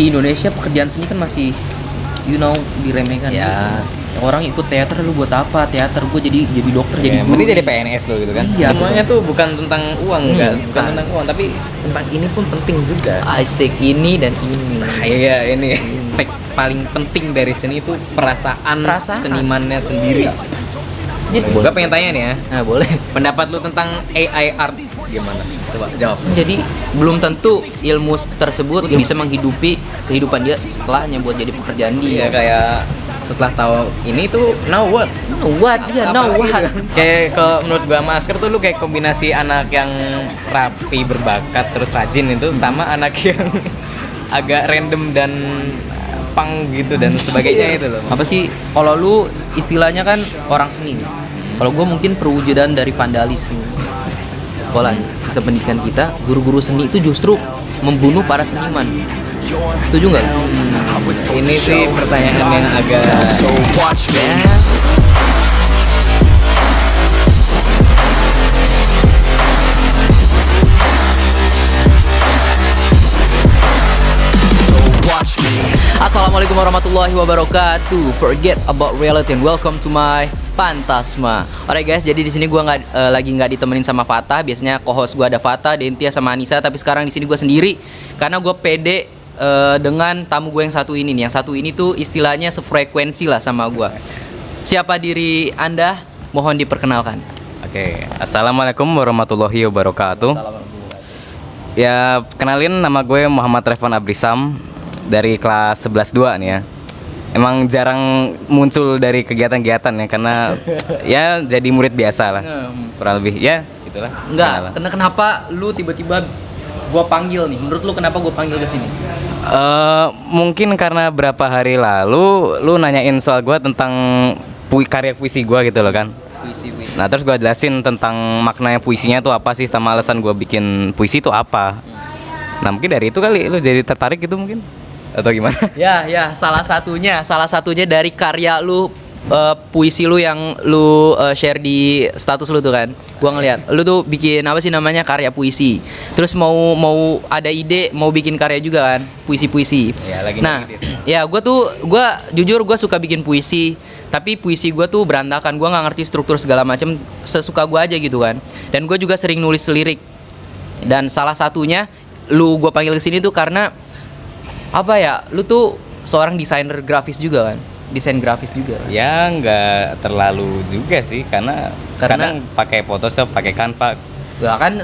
di Indonesia pekerjaan seni kan masih diremehkan. Ya. Orang ikut teater, lu buat apa? Teater, gue jadi dokter, jadi guru. Mending jadi PNS lo gitu kan. Iya, Semuanya tuh bukan tentang uang, bukan bukan. tentang uang, tapi tentang ini pun penting juga. Asik ini dan ini. Iya, ini aspek paling penting dari seni itu perasaan senimannya sendiri. Gue pengen tanya nih ya, Nah, boleh. pendapat lu tentang AI art gimana? Coba jawab. Jadi belum tentu ilmu tersebut bisa menghidupi kehidupan dia setelahnya buat jadi pekerjaan dia. Iya, kayak setelah tahu ini tuh now what? Now what? Kayak kalau menurut gua Masker tuh lu kayak kombinasi anak yang rapi, berbakat, terus rajin itu sama anak yang agak random dan punk gitu dan sebagainya itu loh. Apa sih? Kalau lu istilahnya kan orang seni. Kalau gue mungkin perwujudan dari vandalisme. Sekolah, sistem pendidikan kita, guru-guru seni itu justru membunuh para seniman. Setuju nggak? Ini sih pertanyaan yang agak Assalamualaikum warahmatullahi wabarakatuh. Forget about reality and welcome to my Fantasma. Alright guys, jadi di sini gue lagi nggak ditemenin sama Fatah. Biasanya co-host gue ada Fatah, Dentia sama Anissa. Tapi sekarang di sini gue sendiri karena gue pede dengan tamu gue yang satu ini nih. Yang satu ini tuh istilahnya sefrekuensi lah sama gue. Siapa diri Anda? Mohon diperkenalkan. Oke, assalamualaikum warahmatullahi wabarakatuh. Ya, kenalin nama gue Muhammad Revan Abrisam dari kelas 11-2 nih ya. Emang jarang muncul dari kegiatan-kegiatan ya karena ya jadi murid biasa lah. Kurang lebih ya gitulah. Enggak, kenapa lu tiba-tiba gua panggil nih? Menurut lu kenapa gua panggil ke sini? Mungkin karena berapa hari lalu lu nanyain soal gua tentang karya puisi gua gitu loh kan. Puisi. Nah, terus gua jelasin tentang maknanya puisinya tuh apa sih sama alasan gua bikin puisi itu apa. Nah, mungkin dari itu kali lu jadi tertarik gitu mungkin. Atau gimana? Ya, salah satunya dari karya lu, puisi lu yang lu share di status lu tuh kan. Gua ngeliat lu tuh bikin apa sih namanya, karya puisi. Terus mau ada ide mau bikin karya juga kan, puisi. Ya, lagi nah, ya gua jujur gua suka bikin puisi. Tapi puisi gue tuh berantakan, gue nggak ngerti struktur segala macam, sesuka gue aja gitu kan. Dan gue juga sering nulis lirik. Dan salah satunya lu gue panggil ke sini tuh karena apa ya, lu tuh seorang desainer grafis juga kan, desain grafis juga. Ya nggak terlalu juga sih, karena kadang pakai Photoshop, pakai Canva. Ya kan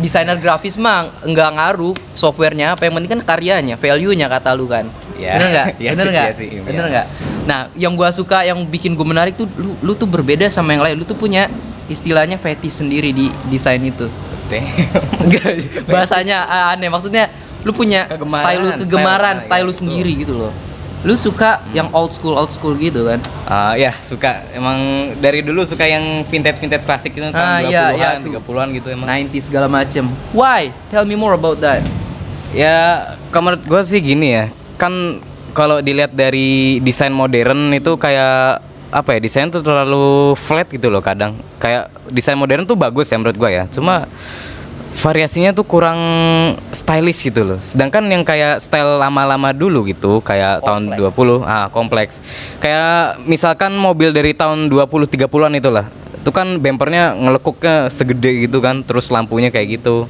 desainer grafis mah nggak ngaruh softwarenya, apa yang penting kan karyanya, value-nya kata lu kan. Ya, bener nggak? ya Bener nggak? Nah, yang gua suka, yang bikin gue menarik tuh lu tuh berbeda sama yang lain. Lu tuh punya istilahnya fetish sendiri di desain itu. Enggak, bahasanya aneh, maksudnya lu punya style lu sendiri gitu loh. Lu suka yang old school gitu kan? Ya suka, emang dari dulu suka yang vintage klasik gitu, tahun 20-an, 30-an gitu emang. 90s segala macem. Why? Tell me more about that. Ya, menurut gue sih gini ya, kan kalau dilihat dari desain modern itu kayak apa ya, desain tuh terlalu flat gitu loh kadang. Kayak desain modern tuh bagus ya menurut gue ya, cuma variasinya tuh kurang stylish gitu loh. Sedangkan yang kayak style lama-lama dulu gitu, kayak tahun 20, kompleks. Kayak misalkan mobil dari tahun 20-30-an itulah. Itu kan bempernya ngelekuknya segede gitu kan, terus lampunya kayak gitu.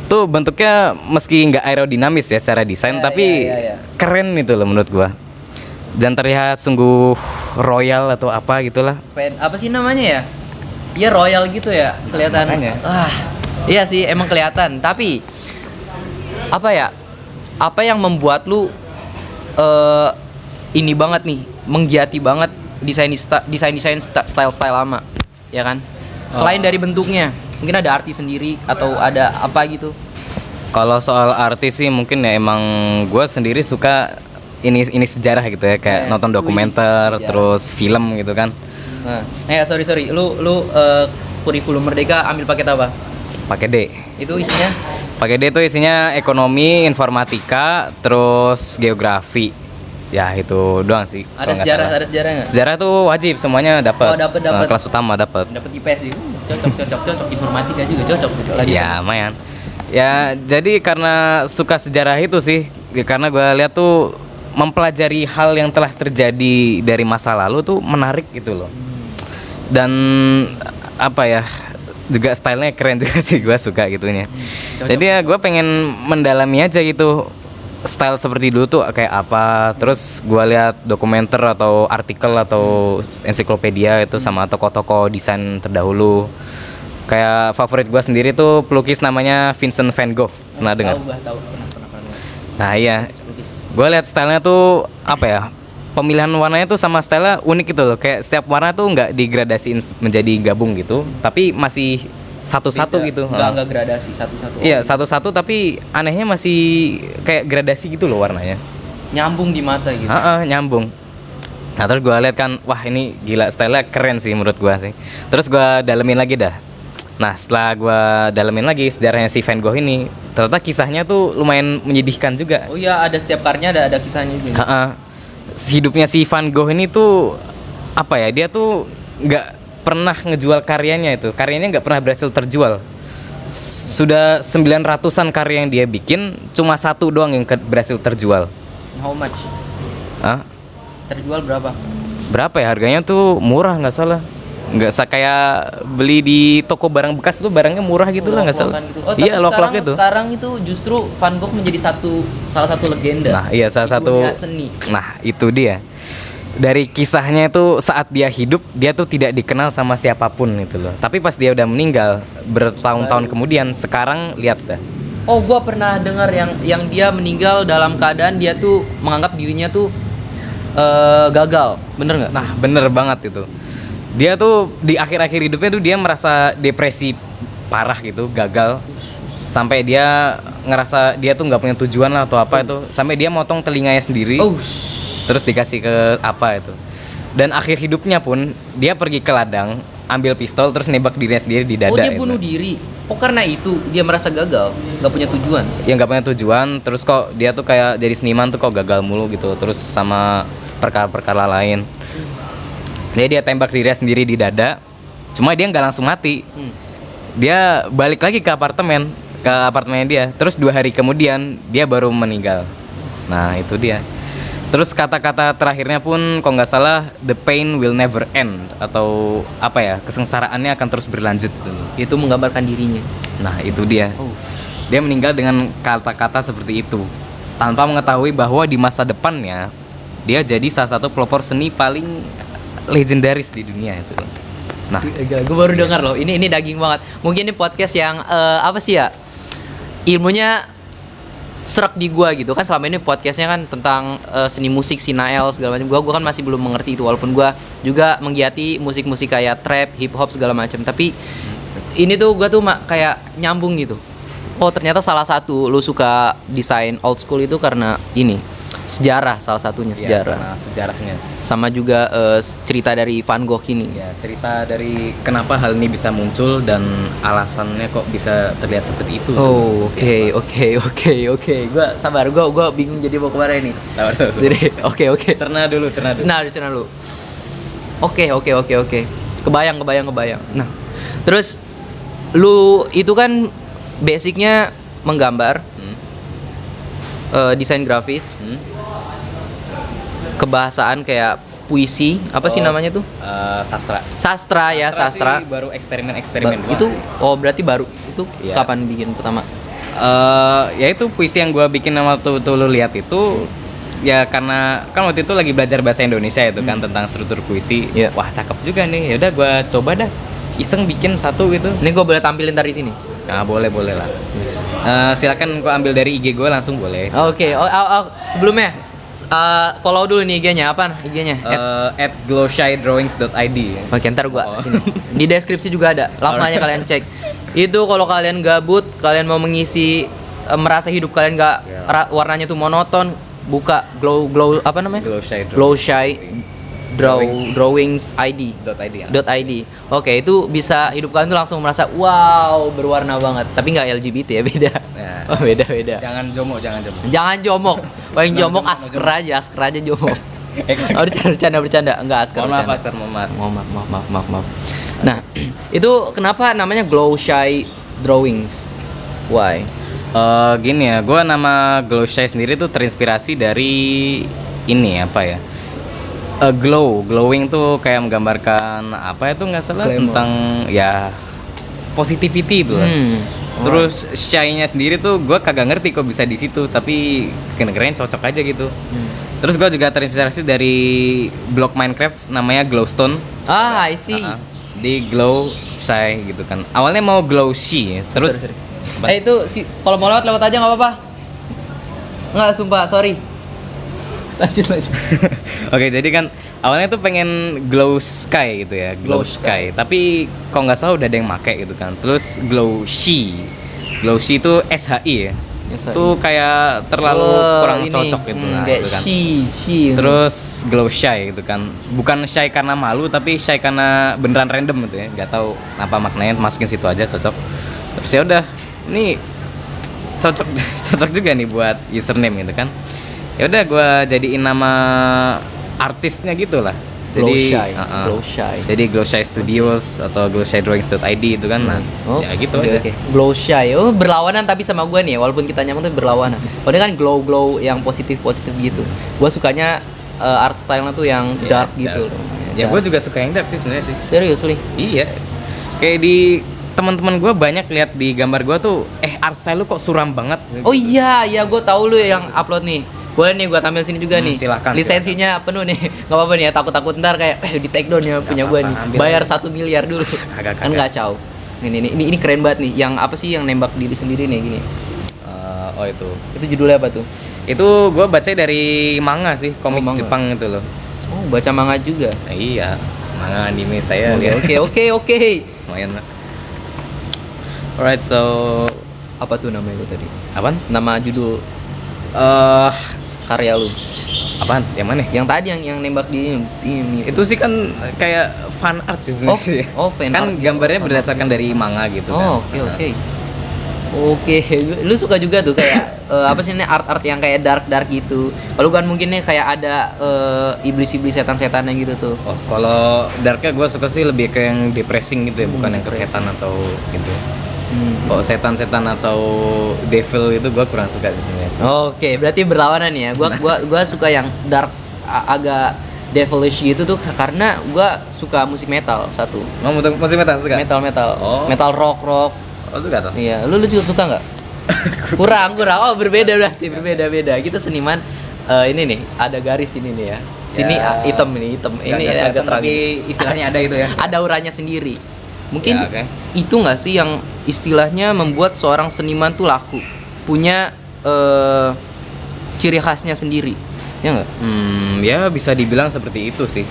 Tuh bentuknya meski nggak aerodinamis ya secara desain, tapi keren itu loh menurut gua. Dan terlihat sungguh royal atau apa gitulah. Apa sih namanya ya? Iya royal gitu ya, kelihatan. Iya sih, emang kelihatan. Tapi apa ya? Apa yang membuat lu ini banget nih, menggiati banget desain style lama, ya kan? Selain dari bentuknya, mungkin ada arti sendiri atau ada apa gitu. Kalau soal artis sih mungkin ya emang gue sendiri suka ini sejarah gitu ya, kayak nonton dokumenter, terus film gitu kan. Sorry, lu kurikulum Merdeka ambil paket apa? Pakai D. Itu isinya? Pakai D itu isinya ekonomi, informatika, terus geografi. Ya itu doang sih. Ada sejarah nggak? Sejarah tuh wajib, semuanya dapat. Dapat. Kelas utama dapat. Dapat IPS juga. Cocok. Informatika juga cocok lagi. Ya lumayan. Ya jadi karena suka sejarah itu sih, Ya, karena gue lihat tuh mempelajari hal yang telah terjadi dari masa lalu tuh menarik gitu loh. Dan apa ya, juga stylenya keren juga sih, gue suka gitunya. Jadi ya gue pengen mendalami aja gitu style seperti dulu tuh kayak apa. Terus gue lihat dokumenter atau artikel atau ensiklopedia itu sama tokoh-tokoh desain terdahulu. Kayak favorit gue sendiri tuh pelukis namanya Vincent van Gogh, pernah dengar? Tahu, pernah. Nah iya, Pelukis. gue lihat stylenya tuh apa ya, pemilihan warnanya tuh sama stylenya unik gitu loh. Kayak setiap warna tuh nggak digradasiin menjadi gabung gitu, tapi masih satu-satu Beda. gitu. Nggak gradasi satu-satu. Iya, satu-satu tapi anehnya masih kayak gradasi gitu loh warnanya. Nyambung di mata gitu. Nyambung. Nah terus gue lihat kan, wah ini gila, stylenya keren sih menurut gue sih. Terus gue dalemin lagi dah. Nah setelah gue dalemin lagi sejarahnya si Van Gogh ini, ternyata kisahnya tuh lumayan menyedihkan juga. Oh iya, ada setiap karya ada kisahnya juga. Hidupnya si Van Gogh ini tuh apa ya, dia tuh nggak pernah ngejual karyanya itu. Karyanya nggak pernah berhasil terjual. Sudah 900-an karya yang dia bikin, cuma satu doang yang berhasil terjual. How much? Hah? Terjual berapa? Berapa ya harganya tuh, murah nggak salah. Nggak kayak beli di toko barang bekas tuh barangnya murah gitu lah, nggak salah. Gitu. Oh, iya, sekarang, itu. Sekarang itu justru Van Gogh menjadi salah satu legenda. Nah, iya, salah satu seni. Nah, itu dia. Dari kisahnya itu saat dia hidup, dia tuh tidak dikenal sama siapapun itu loh. Tapi pas dia udah meninggal bertahun-tahun kemudian, sekarang lihat dah. Oh, gua pernah dengar yang dia meninggal dalam keadaan dia tuh menganggap dirinya tuh gagal. Bener nggak? Nah, bener banget itu. Dia tuh di akhir-akhir hidupnya tuh dia merasa depresi parah gitu, gagal. Sampai dia ngerasa dia tuh nggak punya tujuan lah atau apa itu. Sampai dia motong telinganya sendiri. Terus dikasih ke apa itu. Dan akhir hidupnya pun dia pergi ke ladang, ambil pistol terus nembak dirinya sendiri di dada. Oh, dia bunuh diri. Oh, karena itu dia merasa gagal, nggak punya tujuan. Ya nggak punya tujuan, terus kok dia tuh kayak jadi seniman tuh kok gagal mulu gitu. Terus sama perkara-perkara lain. Jadi dia tembak dirinya sendiri di dada. Cuma dia nggak langsung mati. Dia balik lagi ke apartemennya dia. Terus 2 hari kemudian dia baru meninggal. Nah itu dia. Terus kata-kata terakhirnya pun kalau nggak salah, the pain will never end, atau apa ya, kesengsaraannya akan terus berlanjut. Itu menggambarkan dirinya. Nah itu dia. Dia meninggal dengan kata-kata seperti itu, tanpa mengetahui bahwa di masa depannya dia jadi salah satu pelopor seni paling legendaris di dunia itu. Nah, gue baru dengar loh. Ini daging banget. Mungkin ini podcast yang apa sih ya? Ilmunya serak di gua gitu kan. Selama ini podcastnya kan tentang seni musik, sinael segala macam. Gua kan masih belum mengerti itu, walaupun gua juga menggiati musik-musik kayak trap, hip hop segala macam. Tapi ini tuh gua tuh kayak nyambung gitu. Oh, ternyata salah satu lu suka desain old school itu karena ini. Sejarah salah satunya, sejarah. Ya, sejarahnya. Sama juga cerita dari Van Gogh ini. Ya, cerita dari kenapa hal ini bisa muncul dan alasannya kok bisa terlihat seperti itu. Oh, oke. Gua sabar, gua bingung jadi mau kemana ini. Sabar. Jadi, oke. Cerna dulu. Cerna dulu. Oke. Kebayang. Nah, terus lu itu kan basicnya menggambar, desain grafis, kebahasaan kayak puisi, apa sih namanya tuh? Sastra. Sastra. Sih baru eksperimen doang itu sih. Oh, berarti baru itu Iya. kapan bikin pertama? Ya itu puisi yang gue bikin waktu itu lu lihat itu ya, karena kan waktu itu lagi belajar bahasa Indonesia itu kan, tentang struktur puisi. Iya. Wah cakep juga nih, yaudah gue coba dah iseng bikin satu gitu. Ini gue boleh tampilin dari sini. Nah boleh lah. Silakan kau ambil dari IG gue langsung boleh. Oke. Sebelumnya follow dulu nih IG-nya. Apa IG-nya? At glowshydrawings.id. Oke, ntar gua sini. Di deskripsi juga ada. Langsung aja kalian cek. Itu kalau kalian gabut, kalian mau mengisi, merasa hidup kalian nggak warnanya tuh monoton, buka glow apa namanya? Glowshy drawings ID. .id. Oke, itu bisa hidup kalian tuh langsung merasa wow, berwarna banget. Tapi nggak LGBT ya, beda. Ya. Oh, beda. Jangan jomok. Jangan jomok. Paling jomok asker aja jomok. Oh, bercanda. Enggak, asker bercanda. Maaf. Nah, itu kenapa namanya Glowshy Drawings? Why? Gini ya, gue nama Glow Shy sendiri tuh terinspirasi dari ini apa ya? Glowing tuh kayak menggambarkan apa itu nggak salah Glamour. tentang ya positivity itu lah. Terus shy-nya sendiri tuh gue kagak ngerti kok bisa di situ, tapi kedengerannya cocok aja gitu. Terus gue juga terinspirasi dari blog Minecraft namanya Glowstone. I see. Di Glow Shy gitu kan. Awalnya mau Glow Shy, terus apa? Itu kalau mau lewat aja nggak apa-apa. Nggak, sumpah, sorry. Lanjut. Oke, jadi kan awalnya tuh pengen Glow Sky gitu ya, Glow Sky. Tapi kok nggak salah udah ada yang make gitu kan. Terus Glow Shy itu SHI ya. Itu kayak terlalu kurang cocok gitu lah gitu kan. Terus Glow Shy gitu kan. Bukan shy karena malu, tapi shy karena beneran random gitu ya. Nggak tahu apa maknanya, masukin situ aja cocok. Terus ya udah, ini cocok juga nih buat username gitu kan. Ya udah gue jadiin nama artisnya gitu lah. Glow Jadi Shy. Glow Shy. Jadi Glow Shy Studios atau glowshydrawings.id itu kan. Nah, ya gitu aja. Glow Shy. Oh, berlawanan tapi sama gue nih, walaupun kita nyambung tapi berlawanan. Kalau ini kan glow yang positif gitu. Gue sukanya art style-nya tuh yang dark gitu. Ya gue juga suka yang dark sih sebenarnya sih. Seriously? Iya. Kayak di teman-teman gue banyak lihat di gambar gue tuh, art style lu kok suram banget. Oh iya, gue tahu lu yang upload nih. Boleh nih, gue tampil sini juga nih. Silakan. Lisensinya penuh nih. Gak apa-apa nih ya, takut-takut ntar kayak di take down ya punya gue nih. Bayar 1 miliar dulu. Kan kacau. Ini keren banget nih. Yang apa sih yang nembak diri sendiri nih gini? Itu. Itu judulnya apa tuh? Itu gue baca dari manga sih, komik manga. Jepang itu loh. Oh, baca manga juga. Nah, iya, manga anime saya lihat. Oke. Lumayan lah. Alright, so Apa tuh namanya lu tadi? apaan? Nama judul karya lu. Apaan? Yang mana? Yang tadi yang nembak di ini. Itu sih kan kayak fan art sih sebenarnya. fan kan art. gambarnya berdasarkan dari manga gitu kan. Oke, lu suka juga tuh kayak apa sih ini art yang kayak dark gitu. Kalau kan mungkin nih kayak ada iblis-iblis setan-setannya gitu tuh. Oh, kalau darknya gue suka sih lebih ke yang depressing gitu ya, bukan yang ke setan atau gitu. Kalau setan-setan atau devil itu gue kurang suka sih sebenarnya. Oke, berarti berlawanan ya. Gua suka yang dark agak devilish gitu tuh karena gua suka musik metal satu. Oh, musik metal suka? Metal. Oh. Metal rock. Oh, suka tuh? Iya, lu juga suka nggak? kurang. Oh, berbeda berarti, berbeda. Kita seniman ini nih, ada garis ini nih ya. Sini hitam. Ini agak terang. Tapi istilahnya ada itu ya. Ada auranya sendiri. Mungkin Ya, itu nggak sih yang istilahnya membuat seorang seniman tuh laku, punya ciri khasnya sendiri, ya nggak? Ya bisa dibilang seperti itu sih.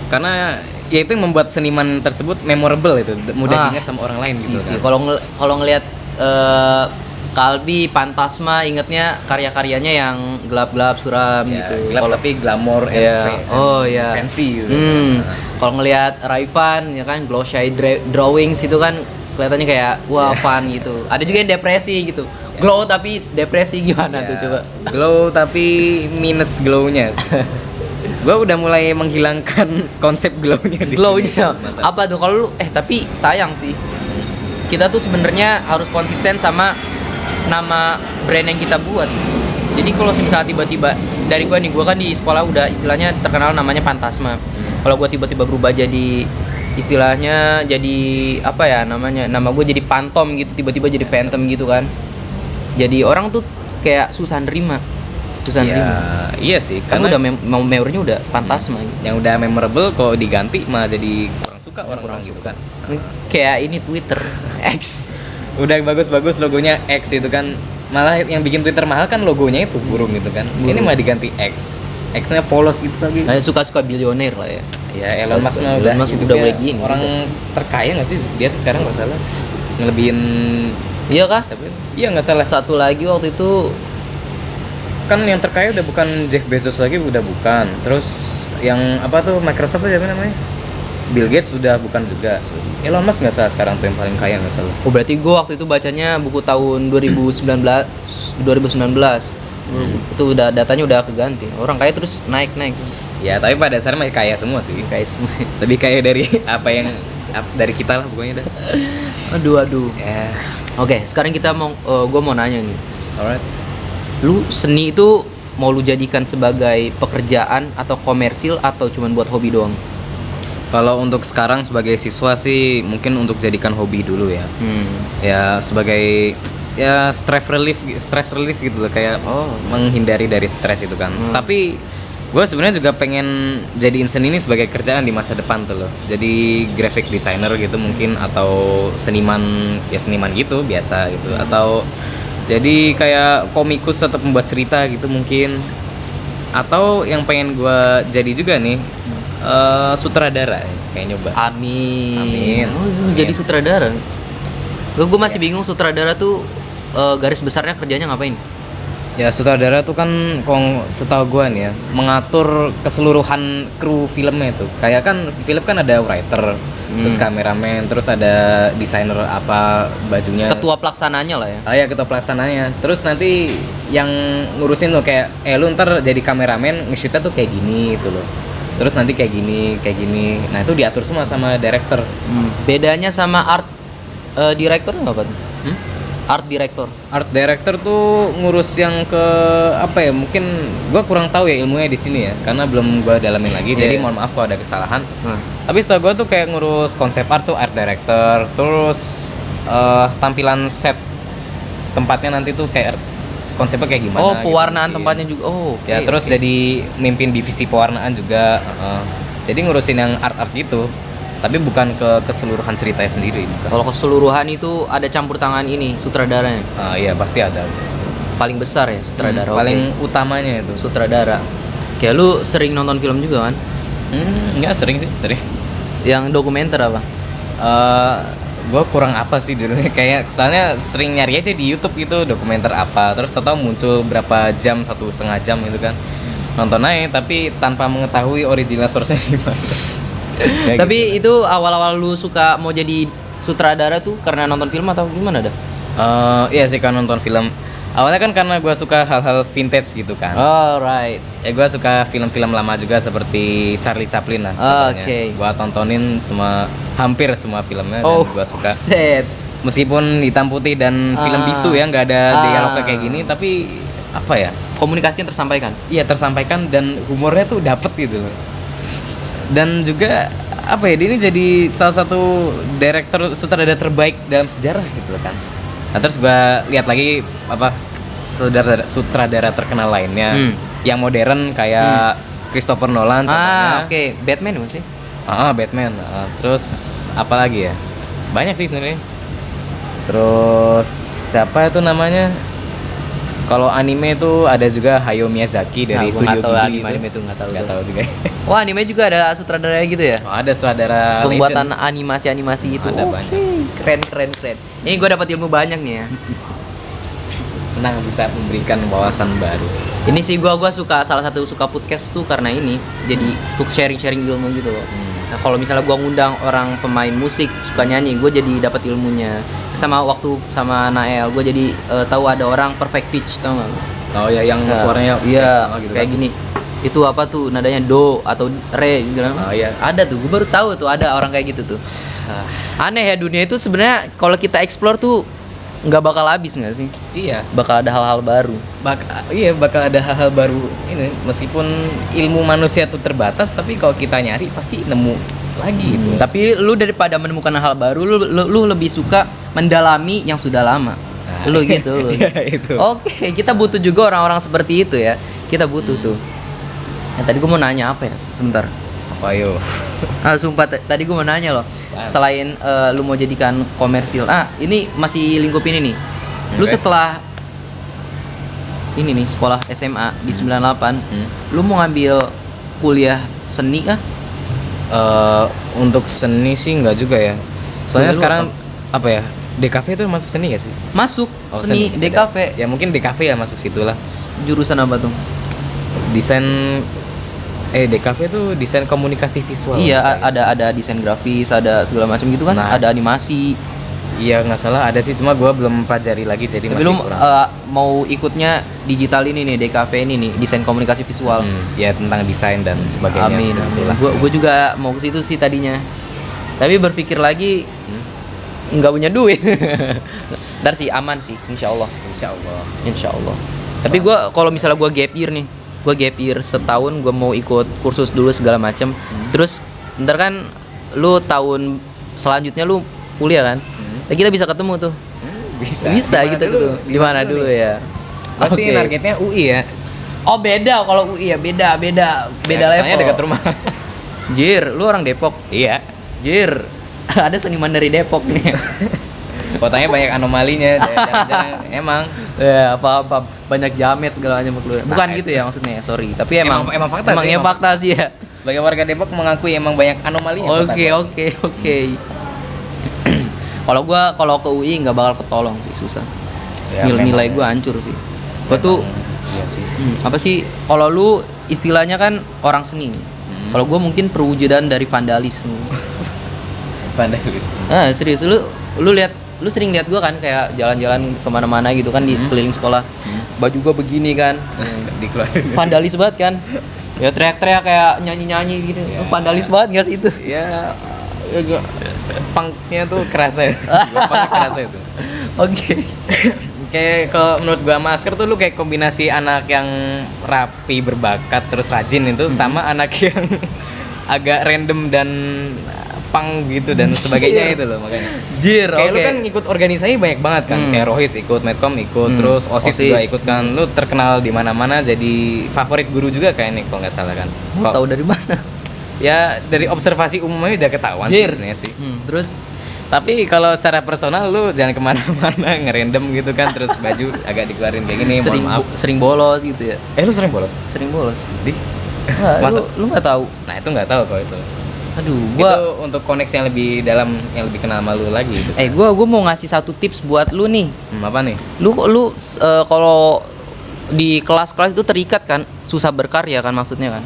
Karena ya itu yang membuat seniman tersebut memorable itu, mudah diingat sama orang lain gitu kan. Kalau ngelihat Kalbi, Pantasma, ingetnya karya-karyanya yang gelap-gelap, suram Ya, gitu. gelap tapi glamour fancy gitu. Kalau ngelihat Raifan ya kan Glow Shy Drawings itu kan kelihatannya kayak wah fun gitu. Ada juga yang depresi gitu. Glow tapi depresi gimana tuh coba? Glow tapi minus glownya sih. Gua udah mulai menghilangkan konsep glownya di Glownya sini. apa tuh kalau lu tapi sayang sih. Kita tuh sebenarnya harus konsisten sama nama brand yang kita buat. Jadi kalau misalnya tiba-tiba dari gua kan di sekolah udah istilahnya terkenal namanya Pantasma. Kalau gua tiba-tiba berubah jadi istilahnya jadi apa ya namanya? Nama gua jadi Pantom gitu, tiba-tiba jadi Phantom gitu kan. Jadi orang tuh kayak susah nerima. Iya sih, Karena udah memorinya udah Pantasma gitu. Yang udah memorable kalau diganti malah jadi kurang suka orang-orang gitu kan. Kayak ini Twitter X. Udah bagus-bagus logonya X itu kan, malah yang bikin Twitter mahal kan logonya itu burung gitu kan. Ini malah diganti X. X-nya polos gitu lagi. Suka-suka bilioner lah ya. Ya Elon Musk mah Elon Musk udah mulai gini. Orang terkaya nggak sih dia tuh sekarang nggak salah ngelebihin. Iya kah? Iya nggak salah. Satu lagi waktu itu Kan yang terkaya udah bukan Jeff Bezos lagi, udah bukan. Terus yang apa tuh Microsoft siapa namanya? Bill Gates sudah bukan juga. Elon Musk nggak salah sekarang tuh yang paling kaya nggak salah. Oh berarti gue waktu itu bacanya buku tahun 2019. Itu udah datanya udah keganti. Orang kaya terus naik. Ya tapi pada dasarnya masih kaya semua sih. Kaya semua. Lebih kaya dari dari kita lah pokoknya dah. Aduh. Ya. Oke, sekarang kita gue mau nanya nih. Alright. Lu seni itu mau lu jadikan sebagai pekerjaan atau komersil atau cuman buat hobi doang? Kalau untuk sekarang sebagai siswa sih mungkin untuk jadikan hobi dulu ya. Ya sebagai ya stress relief gitu loh, kayak menghindari dari stres itu kan. Tapi gue sebenarnya juga pengen jadiin seni ini sebagai kerjaan di masa depan tuh loh. Jadi graphic designer gitu mungkin, atau seniman gitu biasa gitu, atau jadi kayak komikus atau pembuat cerita gitu mungkin. Atau yang pengen gue jadi juga nih sutradara, kayak nyoba. Amin. Amin. Jadi sutradara. Gue masih bingung sutradara tuh garis besarnya kerjanya ngapain? Ya sutradara tuh kan setahu gua nih ya, mengatur keseluruhan kru filmnya itu. Kayak kan film kan ada writer, terus kameramen, terus ada desainer apa bajunya. Ketua pelaksananya lah ya. Ya ketua pelaksananya. Terus nanti yang ngurusin tuh kayak lu ntar jadi kameramen nge-shootnya tuh kayak gini gitu loh. Terus nanti kayak gini. Nah itu diatur semua sama director. Bedanya sama art director nggak Pak? Art director tuh ngurus yang ke apa ya, mungkin gua kurang tahu ya ilmunya di sini ya, karena belum gua dalamin lagi. Jadi mohon maaf kalau ada kesalahan. Tapi setahu gua tuh kayak ngurus konsep art tuh art director. Terus tampilan set tempatnya nanti tuh kayak konsepnya kayak gimana. Pewarnaan gitu, tempatnya juga. Ya terus jadi mimpin divisi pewarnaan juga. Jadi ngurusin yang art gitu. Tapi bukan ke keseluruhan ceritanya sendiri. Kalau keseluruhan itu ada campur tangan ini sutradaranya. Iya pasti ada. Paling besar ya sutradara. Paling utamanya itu sutradara. Kayak lu sering nonton film juga kan? Enggak sering sih, sering. Yang dokumenter apa? Gue kurang apa sih dulu kayak soalnya sering nyari aja di YouTube gitu dokumenter apa, terus tahu muncul berapa jam, 1,5 jam gitu kan, nonton aja tapi tanpa mengetahui original source-nya di mana. Tapi itu awal-awal lu suka mau jadi sutradara tuh karena nonton film atau gimana dah? Iya sih, kan nonton film. Awalnya kan karena gue suka hal-hal vintage gitu kan. Right. Ya gue suka film-film lama juga seperti Charlie Chaplin lah contohnya. Gue tontonin hampir semua filmnya dan gue suka. Meskipun hitam putih dan film bisu ya, nggak ada dialognya kayak gini, tapi apa ya? Komunikasinya tersampaikan. Iya tersampaikan dan humornya tuh dapet gitu. Dan juga apa ya, dia ini jadi salah satu director sutradara terbaik dalam sejarah gitu kan. Nah terus gue lihat lagi apa sutradara terkenal lainnya yang modern kayak Christopher Nolan contohnya. Batman masih? Batman. Terus apa lagi ya? Banyak sih sebenarnya. Terus siapa itu namanya? Kalau anime itu ada juga Hayao Miyazaki dari Studio Ghibli. Anime itu nggak tahu juga. Wah, anime juga ada sutradara gitu ya? Ada sutradara pembuatan animasi gitu. Ada banyak. Keren. Ini gue dapat ilmu banyak nih ya. Senang bisa memberikan wawasan baru. Ini sih gue salah satu suka podcast tuh karena ini. Jadi untuk sharing ilmu gitu loh. Nah, kalau misalnya gue ngundang orang pemain musik suka nyanyi, gue jadi dapat ilmunya. Sama waktu sama Nael, gue jadi tahu ada orang perfect pitch, tau nggak? Oh ya, yang suaranya gitu kayak gini. Itu apa tuh nadanya do atau re gitu kan? Iya. Ada tuh, gue baru tahu tuh ada orang kayak gitu tuh. Aneh ya, dunia itu sebenarnya kalau kita explore tuh nggak bakal habis nggak sih? Iya. Bakal ada hal-hal baru. Bakal ada hal-hal baru ini. Meskipun ilmu manusia tuh terbatas, tapi kalau kita nyari pasti nemu lagi gitu. Tapi lu daripada menemukan hal baru, lu lebih suka mendalami yang sudah lama. Lu gitu. Iya, itu. Oke, kita butuh juga orang-orang seperti itu ya. Kita butuh tuh. Tadi gue mau nanya apa ya? Sebentar. Apa yo? Sumpah tadi gue mau nanya loh. Selain lu mau jadikan komersil. Ini masih lingkup ini nih. Lu setelah ini nih sekolah SMA di 98, lu mau ngambil kuliah seni kah? Untuk seni sih enggak juga ya. Soalnya sekarang apa ya? DKV itu masuk seni gak sih? Masuk. Seni DKV. Ya mungkin DKV ya masuk situ lah. Jurusan apa tuh? Desain DKV itu desain komunikasi visual. Iya, ada desain grafis, ada segala macam gitu kan, ada animasi. Iya, nggak salah ada sih, cuma gua belum pelajari lagi jadi tapi masih lu mau ikutnya digital ini nih, DKV ini nih, desain komunikasi visual. Ya tentang desain dan sebagainya. Amin. Gua juga mau ke situ sih tadinya. Tapi berpikir lagi nggak punya duit. Ntar sih aman sih, insya Allah. Insya Allah. Tapi gue kalau misalnya gue gap year nih, gue gap year setahun, gue mau ikut kursus dulu segala macem. Terus ntar kan lu tahun selanjutnya lu kuliah kan, nah, kita bisa ketemu tuh. Bisa kita ketemu. Di mana dulu ya? Pasti targetnya UI ya. Oh beda kalau UI ya, beda level. Soalnya dekat rumah. Jir, lu orang Depok. Iya. Jir, ada seniman dari Depok nih. Kotanya banyak anomalinya, jarang-jarang emang. Ya, apa banyak jamet segala macam keluar. Bukan gitu ya maksudnya, sorry. Tapi emang fakta sih, ya emang. fakta sih ya. Sebagai warga Depok mengakui emang banyak anomalinya. Oke. Kalau ke UI nggak bakal ketolong sih, susah. Ya, Nilai memang. gue hancur sih. Gue tuh Iya sih. apa sih? Kalau lu istilahnya kan orang seni. Kalau gue mungkin perwujudan dari vandalisme. Vandalisme. Serius lu sering lihat gue kan kayak jalan-jalan kemana-mana gitu kan di keliling sekolah. Baju gue begini kan. Dikeluarin. Vandalis banget kan. Ya teriak-teriak kayak nyanyi-nyanyi gitu. Ya. Vandalis banget gak sih itu? Ya punknya tuh kerasa ya. Punknya kerasa itu. Oke. Kayak kalau menurut gua Masker tuh lu kayak kombinasi anak yang rapi, berbakat, terus rajin itu sama anak yang agak random dan punk gitu dan sebagainya itu loh makanya. Jir, Kayak oke. lu kan ikut organisasi banyak banget kan. Kayak Rohis ikut, Medcom ikut, terus OSIS juga ikut kan. Lu terkenal di mana-mana jadi favorit guru juga kayak nih kalau nggak salah kan. Lu tahu dari mana? Ya dari observasi umumnya udah ketahuan sih Jir. sebenarnya sih. Terus Tapi kalau secara personal lu jangan kemana-mana ngerandom gitu kan terus baju agak dikeluarin kayak gini, mohon maaf. sering bolos gitu ya. Lu sering bolos? Sering bolos. Di? Wah, Masa? lu nggak tahu. Nah itu nggak tahu kalau itu. Aduh, Itu gua untuk koneksi yang lebih dalam, yang lebih kenal sama lu lagi. Gitu. gua mau ngasih satu tips buat lu nih. Apa nih? Lu kalau di kelas-kelas itu terikat kan, susah berkarya kan maksudnya kan.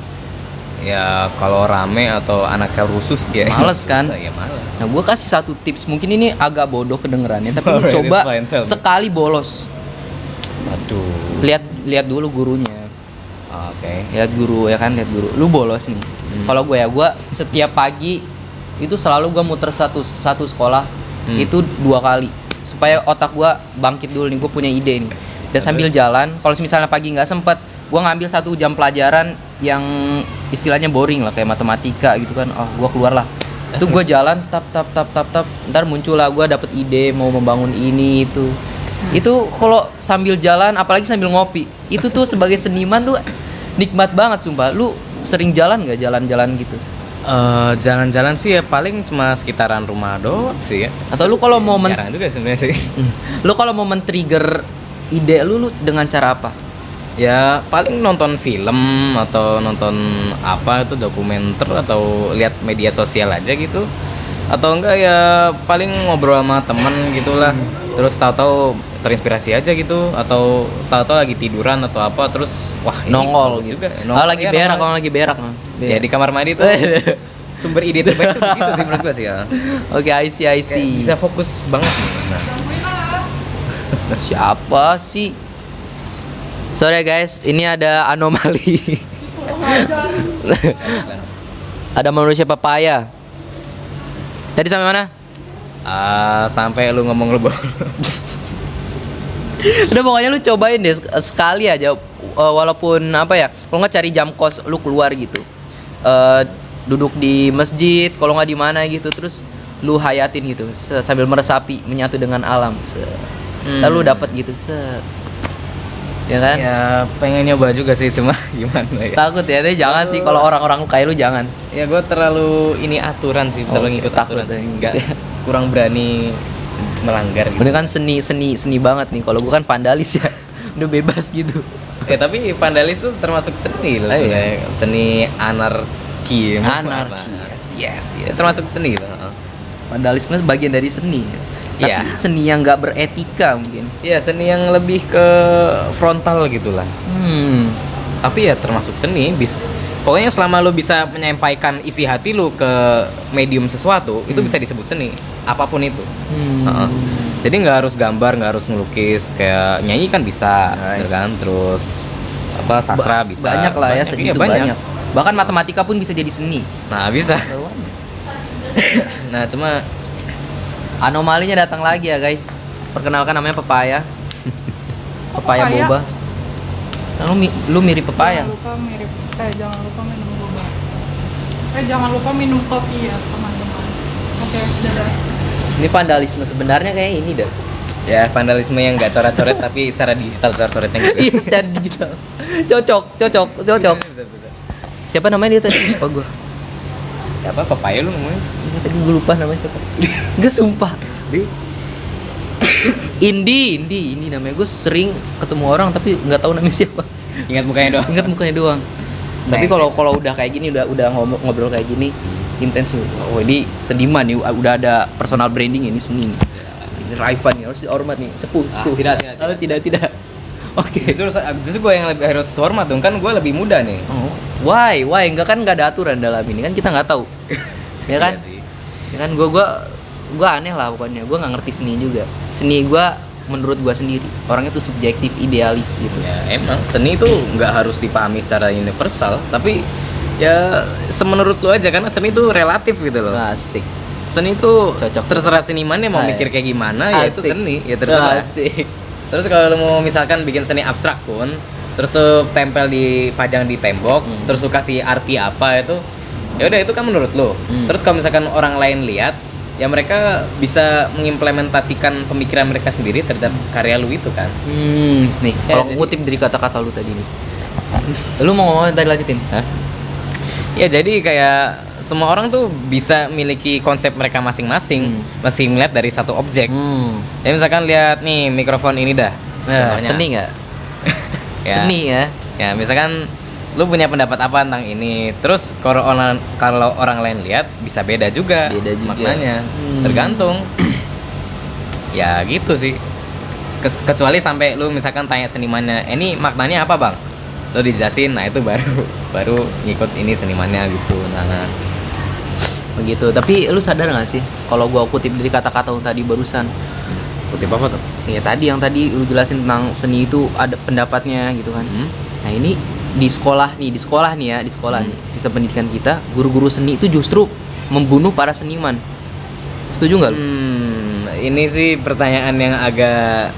Ya kalau rame atau anaknya rusus ya. Males kan? Ya males. Nah, gua kasih satu tips. Mungkin ini agak bodoh kedengerannya, tapi lu Alright, coba it's fine, tell me. sekali bolos. Aduh. Lihat dulu gurunya. Oke. Lihat guru ya kan, lihat guru. Lu bolos nih. Kalau gue setiap pagi itu selalu gue muter satu sekolah itu 2 kali supaya otak gue bangkit dulu nih, gue punya ide nih. Dan sambil jalan, kalau misalnya pagi nggak sempet, gue ngambil 1 jam pelajaran yang istilahnya boring lah kayak matematika gitu kan. Oh, gue keluar lah. Itu gue jalan tap, ntar muncul lah gue dapet ide mau membangun ini itu. Itu kalau sambil jalan, apalagi sambil ngopi, itu tuh sebagai seniman tuh nikmat banget sumpah. Lu sering jalan nggak jalan-jalan gitu? Jalan-jalan sih ya paling cuma sekitaran rumah doang sih ya. Atau lu kalau mau jarang juga sebenarnya sih. lu kalau mau men-trigger ide lu dengan cara apa? Ya paling nonton film atau nonton apa itu dokumenter atau lihat media sosial aja gitu. Atau enggak ya paling ngobrol sama temen gitulah. Terus tahu-tahu terinspirasi aja gitu atau tahu-tahu lagi tiduran atau apa terus wah ini Nongol bagus gitu. juga. Lagi Ya, berak, nongol. kalau lagi berak. Ya di kamar mandi tuh sumber ide terbaik tuh di situ sih menurut gua sih ya. Oke, I see. Kayak bisa fokus banget. Nah, Siapa sih? Sorry ya guys, ini ada anomali. Ada manusia papaya. Tadi sampai mana? sampai lu ngomong lu Udah pokoknya lu cobain deh sekali aja, walaupun apa ya, kalau nggak cari jam kos lu keluar gitu, duduk di masjid, kalau nggak di mana gitu, terus lu hayatin gitu sambil meresapi, menyatu dengan alam. Lalu dapat gitu ya kan? Ya pengen nyoba juga sih cuma gimana ya. Takut ya, tapi jangan sih kalau orang-orang kayak lu jangan. Ya gue terlalu ini aturan sih, terlalu ngikut takut aturan sih. ya. Enggak kurang berani melanggar gitu. Ini kan seni banget nih. Kalau bukan vandalis ya, udah bebas gitu. Ya tapi vandalis tuh termasuk seni loh sebenarnya. Seni anarki. Yes. Termasuk seni loh. Vandalisme bagian dari seni. Tapi Iya. seni yang nggak beretika mungkin. Iya, seni yang lebih ke frontal gitulah. Tapi ya termasuk seni. Pokoknya selama lu bisa menyampaikan isi hati lu ke medium sesuatu, itu bisa disebut seni. Apapun itu. Jadi nggak harus gambar, nggak harus ngelukis, kayak nyanyi kan bisa, Nice. kan? Terus apa sastra bisa. Banyak lah ya, Iya, seni itu banyak. Bahkan matematika pun bisa jadi seni. Nah bisa. Nah cuma Anomalinya datang lagi ya guys. Perkenalkan namanya Pepaya. Pepaya boba. Nah, lu mirip pepaya. Jangan lupa minum boba. Jangan lupa minum kopi ya teman-teman. Oke, dadah. Ini vandalisme sebenarnya kayak ini dah. Ya vandalisme yang nggak coret-coret tapi secara digital coret-coretnya gitu. Iya, secara digital. Cocok. Bisa. Siapa namanya dia tadi? Lupa gua. Siapa Pepaya lu ngomongin? Ini tadi gue lupa namanya siapa. Enggak sumpah. Indi namanya. Gue sering ketemu orang tapi nggak tahu namanya siapa. Ingat mukanya doang. Ingat mukanya doang. Tapi kalau udah kayak gini, udah ngobrol kayak gini, intens nih. Oh ini seniman nih, udah ada personal branding ini seni. Ini Raifan nih, harus dihormat nih. Sepuh. Tidak. Oke. Justru gue yang lebih harus hormat dong, kan gue lebih muda nih. Oh, why? Enggak kan nggak ada aturan dalam ini kan kita nggak tahu. Ya kan? Iya sih. Ya kan gue aneh lah pokoknya. Gue nggak ngerti seni juga. Seni gue menurut gue sendiri orangnya tuh subjektif, idealis gitu. Ya emang seni itu nggak harus dipahami secara universal, tapi ya semenurut lu aja karena seni itu relatif gitu loh. Asik. Seni itu Cocok. terserah senimannya mau Ay. mikir kayak gimana, ya itu Asik. seni, ya terserah. Asik. Terus kalau lu mau misalkan bikin seni abstrak pun, terus lu tempel dipajang di tembok, terus lu kasih arti apa itu, ya udah itu kan menurut lu. Terus kalau misalkan orang lain lihat, ya mereka bisa mengimplementasikan pemikiran mereka sendiri terhadap karya lu itu kan. Nih, Ya, kalau jadi- ngutip dari kata-kata lu tadi nih. Lu mau ngomong tadi lanjutin? Hah? Ya jadi kayak semua orang tuh bisa miliki konsep mereka masing-masing, masih melihat dari satu objek. Ya misalkan lihat nih mikrofon ini dah. Nah, contohnya. seni nggak? Ya. Seni ya. Ya misalkan lu punya pendapat apa tentang ini, terus kalau orang lain lihat bisa beda juga, Beda juga. maknanya. Tergantung. Ya gitu sih. Kecuali sampai lu misalkan tanya senimannya, ini maknanya apa bang? Lu dijelasin, nah itu baru ngikut ini senimannya gitu. Nah. Begitu. Tapi lu sadar nggak sih kalau gua kutip dari kata-kata lu tadi barusan? Kutip apa tuh? Ya tadi yang tadi lu jelasin tentang seni itu ada pendapatnya gitu kan. Nah, ini di sekolah nih nih, sistem pendidikan kita, guru-guru seni itu justru membunuh para seniman. Setuju nggak lu? Ini sih pertanyaan yang agak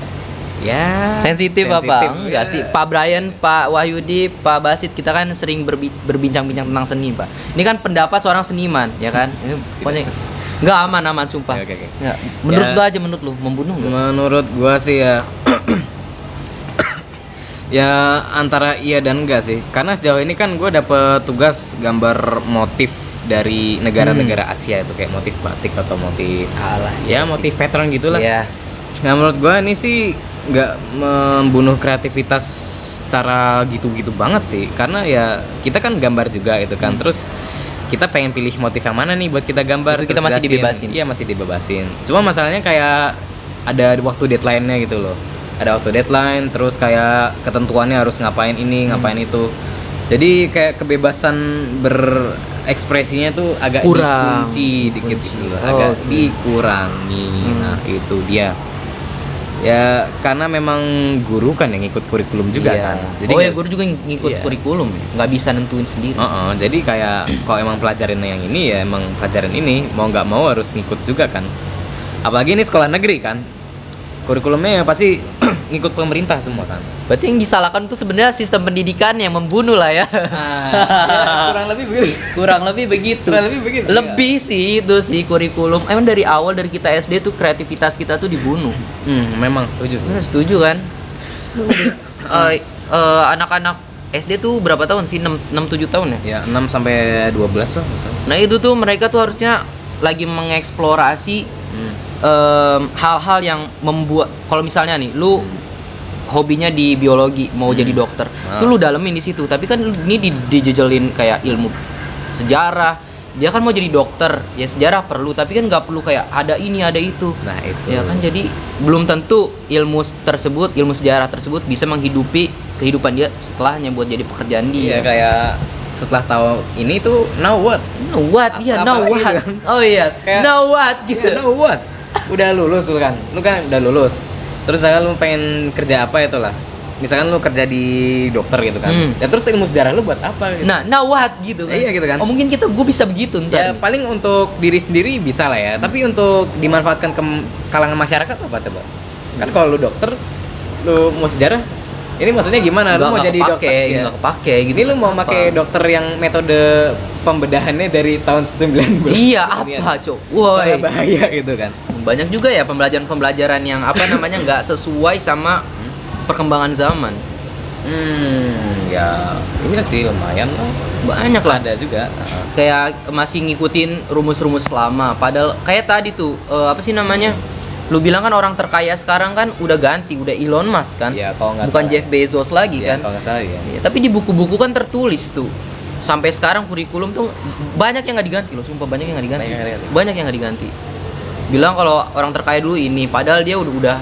ya Sensitif apa? Enggak ya. sih. Pak Brian, Pak Wahyudi, Pak Basit kita kan sering berbincang-bincang tentang seni, Pak. Ini kan pendapat seorang seniman, ya kan? Ini pokoknya enggak aman sumpah. Oke. Nggak. Menurut Ya. gua aja menurut lu membunuh enggak? Menurut gua sih ya ya antara iya dan enggak sih. Karena sejauh ini kan gua dapet tugas gambar motif dari negara-negara Asia itu kayak motif batik atau motif Alah, ya iya sih. motif pattern gitulah. Iya. Nah menurut gua ini sih nggak membunuh kreativitas secara gitu-gitu banget sih, karena ya kita kan gambar juga itu kan, terus kita pengen pilih motif yang mana nih buat kita gambar. Itu kita terus masih jelasin. dibebasin. Iya masih dibebasin. Cuma masalahnya kayak ada waktu deadline-nya gitu loh. Ada waktu deadline, terus kayak ketentuannya harus ngapain ini, ngapain itu. Jadi kayak kebebasan berekspresinya tuh agak Kurang. dikunci dikit gitu loh, Oh, agak oke. dikurangi. Nah itu dia. Ya karena memang guru kan yang ikut kurikulum juga Iya. kan. Oh ya, nggak- guru juga ngikut Iya. kurikulum ya. Nggak bisa nentuin sendiri. Jadi kayak kalau emang pelajaran yang ini ya emang pelajaran ini mau nggak mau harus ngikut juga kan. Apalagi ini sekolah negeri kan. Kurikulumnya ya pasti ngikut pemerintah semua kan. Berarti yang disalahkan itu sebenarnya sistem pendidikan yang membunuh lah ya. Ya, kurang lebih begitu. Kurang lebih begitu. Kurang lebih begitu sih, Lebih sih itu sih kurikulum. Emang dari awal dari kita SD tuh kreativitas kita tuh dibunuh. Memang setuju sih. Sebenarnya setuju kan? Anak-anak SD tuh berapa tahun sih? 6-7 tahun ya? Ya 6 sampai 12 lah misalnya. Nah itu tuh mereka tuh harusnya lagi mengeksplorasi hal-hal yang membuat, kalau misalnya nih lu hobinya di biologi mau jadi dokter, tuh lu dalemin di situ. Tapi kan ini dijejelin kayak ilmu sejarah. Dia kan mau jadi dokter, ya sejarah perlu, tapi kan nggak perlu kayak ada ini ada itu. Nah itu. Ya kan, jadi belum tentu ilmu sejarah tersebut bisa menghidupi kehidupan dia setelahnya buat jadi pekerjaan Iya dia. kayak setelah tahu ini tuh now what? Now what? Iya, now Apalagi what? kan? Oh iya, Kayak- now what gitu. Iya, now what? Udah lulus lu kan? Lu kan udah lulus. Terus sekarang lu pengen kerja apa itulah? misalkan lu kerja di dokter gitu kan. Ya terus ilmu sejarah lu buat apa gitu. Nah what gitu kan. Iya gitu kan. Oh mungkin gue bisa begitu Ya ntar nih. paling untuk diri sendiri bisa lah ya, tapi untuk dimanfaatkan ke kalangan masyarakat apa coba? Kan kalau lu dokter, lu mau sejarah, ini maksudnya gimana? Lu mau jadi dokter? Ya. Nggak kepake gitu. Ini lu mau Apa? pakai dokter yang metode pembedahannya dari tahun 19. Iya apa cok? Woi. Bahaya gitu kan. Banyak juga ya pembelajaran yang apa namanya nggak sesuai sama perkembangan zaman. Ya ini sih lumayan lah. Banyak lah. Ada juga. Kayak masih ngikutin rumus-rumus lama. Padahal kayak tadi tuh apa sih namanya? Lu bilang kan orang terkaya sekarang kan udah ganti, udah Elon Musk kan? Ya, kalau nggak Bukan salah. Jeff Bezos lagi Ya, kan? kalau nggak salah ya. Iya, tapi di buku-buku kan tertulis tuh. Sampai sekarang kurikulum tuh banyak yang nggak diganti loh, sumpah banyak yang nggak diganti. Banyak yang nggak diganti. Bilang kalau orang terkaya dulu ini, padahal dia udah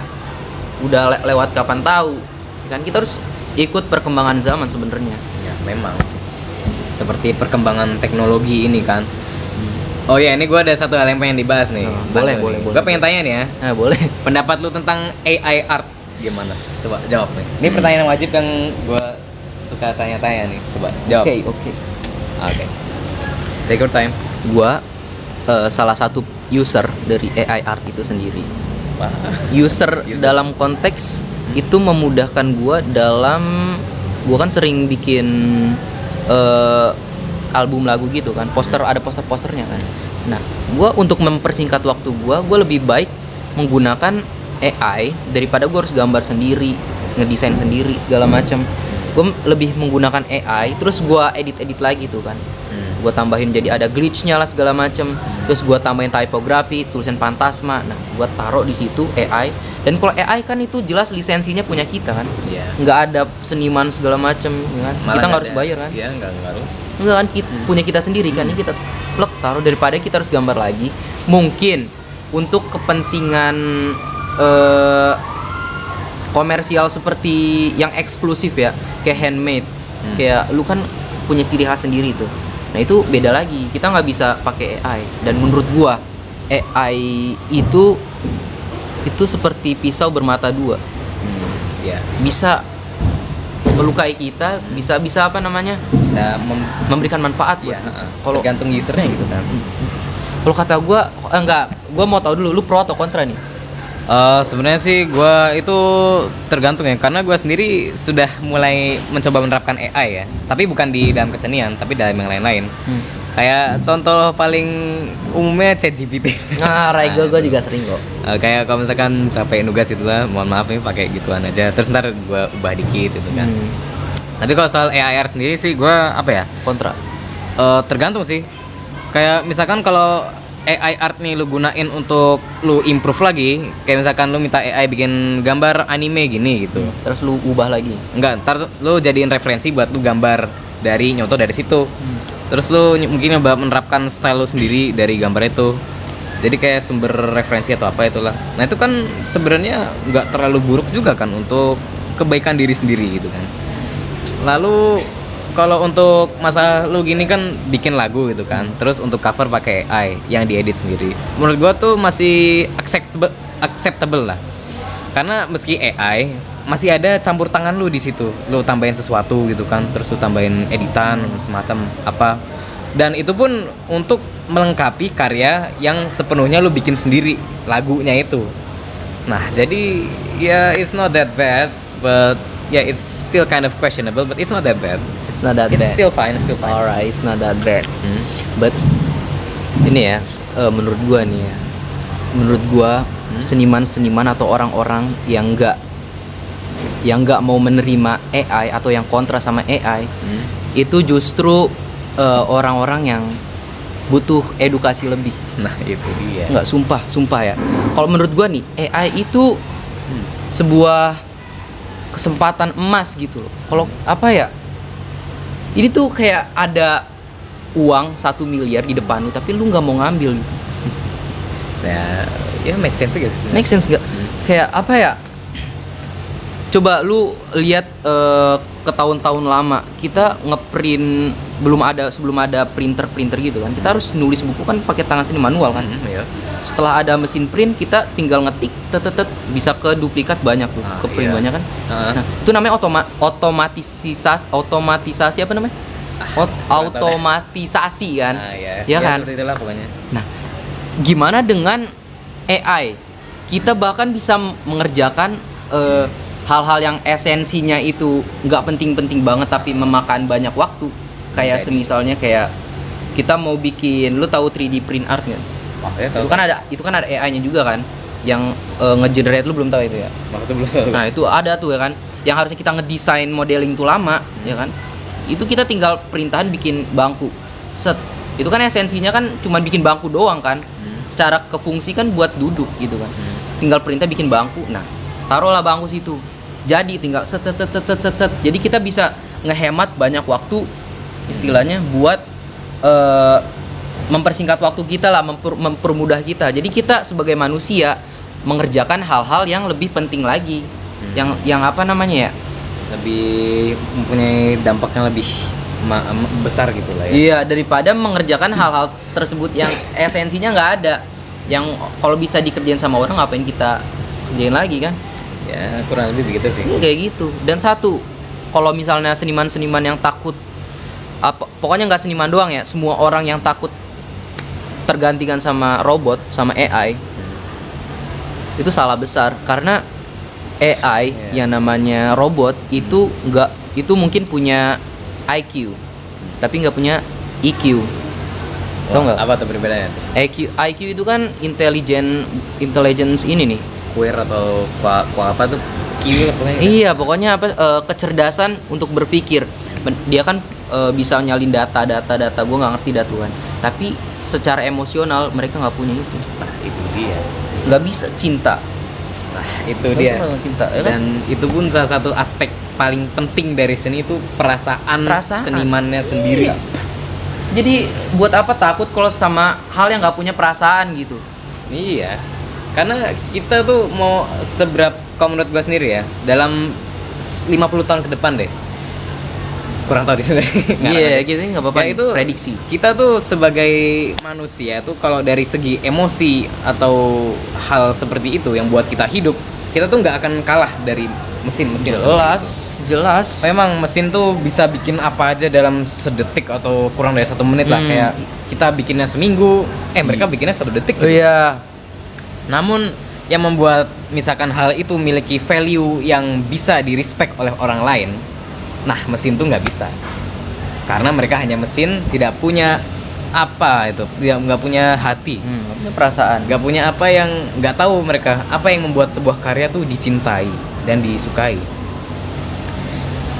lewat kapan tahu. Kan kita harus ikut perkembangan zaman sebenarnya. Ya memang. Seperti perkembangan teknologi ini kan. Oh ya, ini gue ada satu hal yang pengen dibahas nih. Boleh. Gue pengen tanya nih ya, Nah, boleh. pendapat lu tentang AI art gimana? Coba jawab nih. Ini pertanyaan wajib yang gue suka tanya-tanya nih. Coba jawab. Oke. Oke. Take your time. Gua salah satu user dari AI art itu sendiri. Wah. User dalam konteks itu memudahkan gua dalam gua kan sering bikin album lagu gitu kan, ada posternya kan. Nah, gua untuk mempersingkat waktu gua lebih baik menggunakan AI daripada gua harus gambar sendiri, ngedesain sendiri segala macam. Gua lebih menggunakan AI, terus gua edit lagi tuh kan. Gua tambahin jadi ada glitch-nya lah segala macam. Terus gua tambahin typography, tulisan Phantasma. Nah, gua taruh di situ AI. Dan kalau AI kan itu jelas lisensinya punya kita kan. Iya. Nggak ada seniman segala macam kan. Kita nggak harus bayar kan. Iya, nggak harus. Enggak kan punya kita sendiri kan. Ini kita plek taruh daripada kita harus gambar lagi. Mungkin untuk kepentingan komersial seperti yang eksklusif ya, kayak handmade. Kayak lu kan punya ciri khas sendiri tuh. Nah, itu beda lagi. Kita nggak bisa pakai AI. Dan menurut gua AI itu seperti pisau bermata dua. Iya. Bisa melukai kita, bisa apa namanya? Bisa Memberikan manfaat buat ya, kita. Kalau tergantung usernya gitu kan. kalau kata gua gua mau tahu dulu lu pro atau kontra nih? Sebenarnya sih gue itu tergantung ya, karena gue sendiri sudah mulai mencoba menerapkan AI ya, tapi bukan di dalam kesenian, tapi dalam yang lain-lain. Kayak contoh paling umumnya ChatGPT. Nah, gua juga sering kok. Kayak kalau misalkan capek nugas itu lah, mohon maaf nih pakai gituan aja. Terus ntar gue ubah dikit gitu kan. Tapi kalau soal AI sendiri sih gue apa ya? Kontra. Tergantung sih. Kayak misalkan kalau AI art nih lu gunain untuk lu improve lagi, kayak misalkan lu minta AI bikin gambar anime gini gitu. Terus lu ubah lagi. Enggak, ntar lu jadiin referensi buat lu gambar dari nyontoh dari situ. Terus lu mungkin nyoba menerapkan style lu sendiri dari gambar itu. Jadi kayak sumber referensi atau apa itulah. Nah, itu kan sebenarnya nggak terlalu buruk juga kan untuk kebaikan diri sendiri gitu kan. Lalu kalau untuk masa lu gini kan bikin lagu gitu kan, terus untuk cover pakai AI yang diedit sendiri, menurut gua tuh masih acceptable lah, karena meski AI masih ada campur tangan lu di situ, lu tambahin sesuatu gitu kan, terus lu tambahin editan semacam apa, dan itu pun untuk melengkapi karya yang sepenuhnya lu bikin sendiri lagunya itu. Nah, jadi ya it's not that bad, but yeah, it's still kind of questionable, but it's not that bad. It's not that It's bad. still fine, it's still fine. Alright, it's not that bad. But ini ya, menurut gua nih ya, menurut gua seniman-seniman atau orang-orang yang nggak mau menerima AI atau yang kontra sama AI, itu justru orang-orang yang butuh edukasi lebih. Nah, itu dia. Nggak, sumpah ya. Kalau menurut gua nih, AI itu sebuah kesempatan emas gitu loh. Kalau apa ya? Ini tuh kayak ada uang 1 miliar di depan lu, tapi lu nggak mau ngambil gitu. Ya make sense guys. Make sense nggak? Kayak apa ya? Coba lu lihat ke tahun-tahun lama kita ngeprint sebelum ada printer gitu kan, kita harus nulis buku kan pakai tangan sendiri manual kan. Ya. Setelah ada mesin print kita tinggal ngetik bisa ke duplikat banyak tuh, ke print iya. banyak kan. Nah, itu namanya otomatisasi apa namanya? Automatisasi kan. Ya kan? Seperti itulah pokoknya. Nah, gimana dengan AI? Kita bahkan bisa mengerjakan hal-hal yang esensinya itu nggak penting-penting banget tapi memakan banyak waktu. Kayak semisalnya kayak kita mau bikin, lu tahu 3D print art nggak? Oh, ya, tahu. Itu kan ada AI-nya juga kan, yang nge-generate, lu belum tahu itu ya? Maksudnya belum tahu. Nah itu ada tuh ya kan, yang harusnya kita ngedesain modeling tuh lama, ya kan? Itu kita tinggal perintahan bikin bangku. Itu kan esensinya kan cuma bikin bangku doang kan. Secara ke fungsi kan buat duduk gitu kan. Tinggal perintah bikin bangku. Nah, taruhlah bangku situ. Jadi tinggal set. Jadi kita bisa ngehemat banyak waktu istilahnya buat mempersingkat waktu kita lah, mempermudah kita. Jadi kita sebagai manusia mengerjakan hal-hal yang lebih penting lagi. Yang apa namanya ya? Lebih mempunyai dampak yang lebih besar gitu lah ya. Iya, daripada mengerjakan hal-hal tersebut yang esensinya nggak ada, yang kalau bisa dikerjain sama orang ngapain kita kerjain lagi kan? Ya kurang lebih begitu sih. Kayak gitu. Dan satu, kalau misalnya seniman-seniman yang takut pokoknya nggak seniman doang ya, semua orang yang takut tergantikan sama robot, sama AI, itu salah besar. Karena AI yang namanya robot itu mungkin punya IQ tapi nggak punya EQ. Tau nggak? Apa tuh perbedaannya? IQ itu kan intelligence ini nih. Queer atau apa tuh? Q pokoknya. Iya, pokoknya kecerdasan untuk berpikir. Dia kan bisa nyalin data. Gue nggak ngerti datuan. Tapi secara emosional mereka nggak punya itu. Nah itu dia. Nggak bisa cinta. Nah itu dia. Cinta, ya kan? Dan itu pun salah satu aspek paling penting dari seni itu perasaan. Senimannya sendiri. Iya. Jadi buat apa takut kalau sama hal yang nggak punya perasaan gitu? Iya. Karena kita tuh mau kalau menurut gue sendiri ya, dalam 50 tahun ke depan deh. Kurang tahu di sini. Iya, gitu nggak apa-apa. Ya, itu prediksi. Kita tuh sebagai manusia tuh kalau dari segi emosi atau hal seperti itu yang buat kita hidup, kita tuh nggak akan kalah dari mesin-mesin. Jelas. Memang mesin tuh bisa bikin apa aja dalam sedetik atau kurang dari 1 menit lah. Kayak kita bikinnya seminggu, mereka bikinnya 1 detik. Oh iya. Namun yang membuat misalkan hal itu memiliki value yang bisa di-respect oleh orang lain, nah mesin tuh nggak bisa. Karena mereka hanya mesin, tidak punya nggak punya hati, Nggak punya perasaan. nggak punya apa yang nggak tahu mereka apa yang membuat sebuah karya tuh dicintai dan disukai.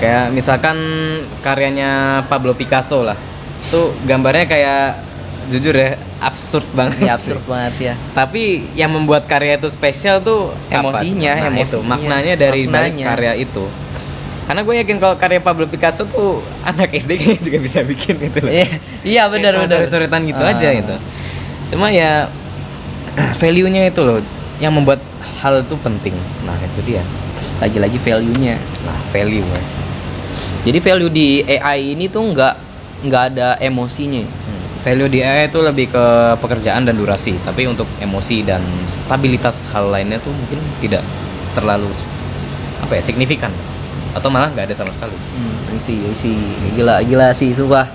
Kayak misalkan karyanya Pablo Picasso lah, tuh gambarnya kayak jujur ya absurd banget. Ya, absurd banget ya. Tapi yang membuat karya itu spesial tuh Emosinya, apa? Nah, itu maknanya dari balik karya itu. Karena gue yakin kalau karya Pablo Picasso tuh anak SD kayaknya juga bisa bikin gitu loh. Iya benar. Coret-coretan gitu aja gitu. Cuma ya value-nya itu loh yang membuat hal itu penting. Nah, itu dia. Lagi-lagi value-nya. Nah, value. Jadi value di AI ini tuh nggak ada emosinya. Value di AI itu lebih ke pekerjaan dan durasi, tapi untuk emosi dan stabilitas hal lainnya tuh mungkin tidak terlalu signifikan atau malah nggak ada sama sekali. Sih gila sih sumpah.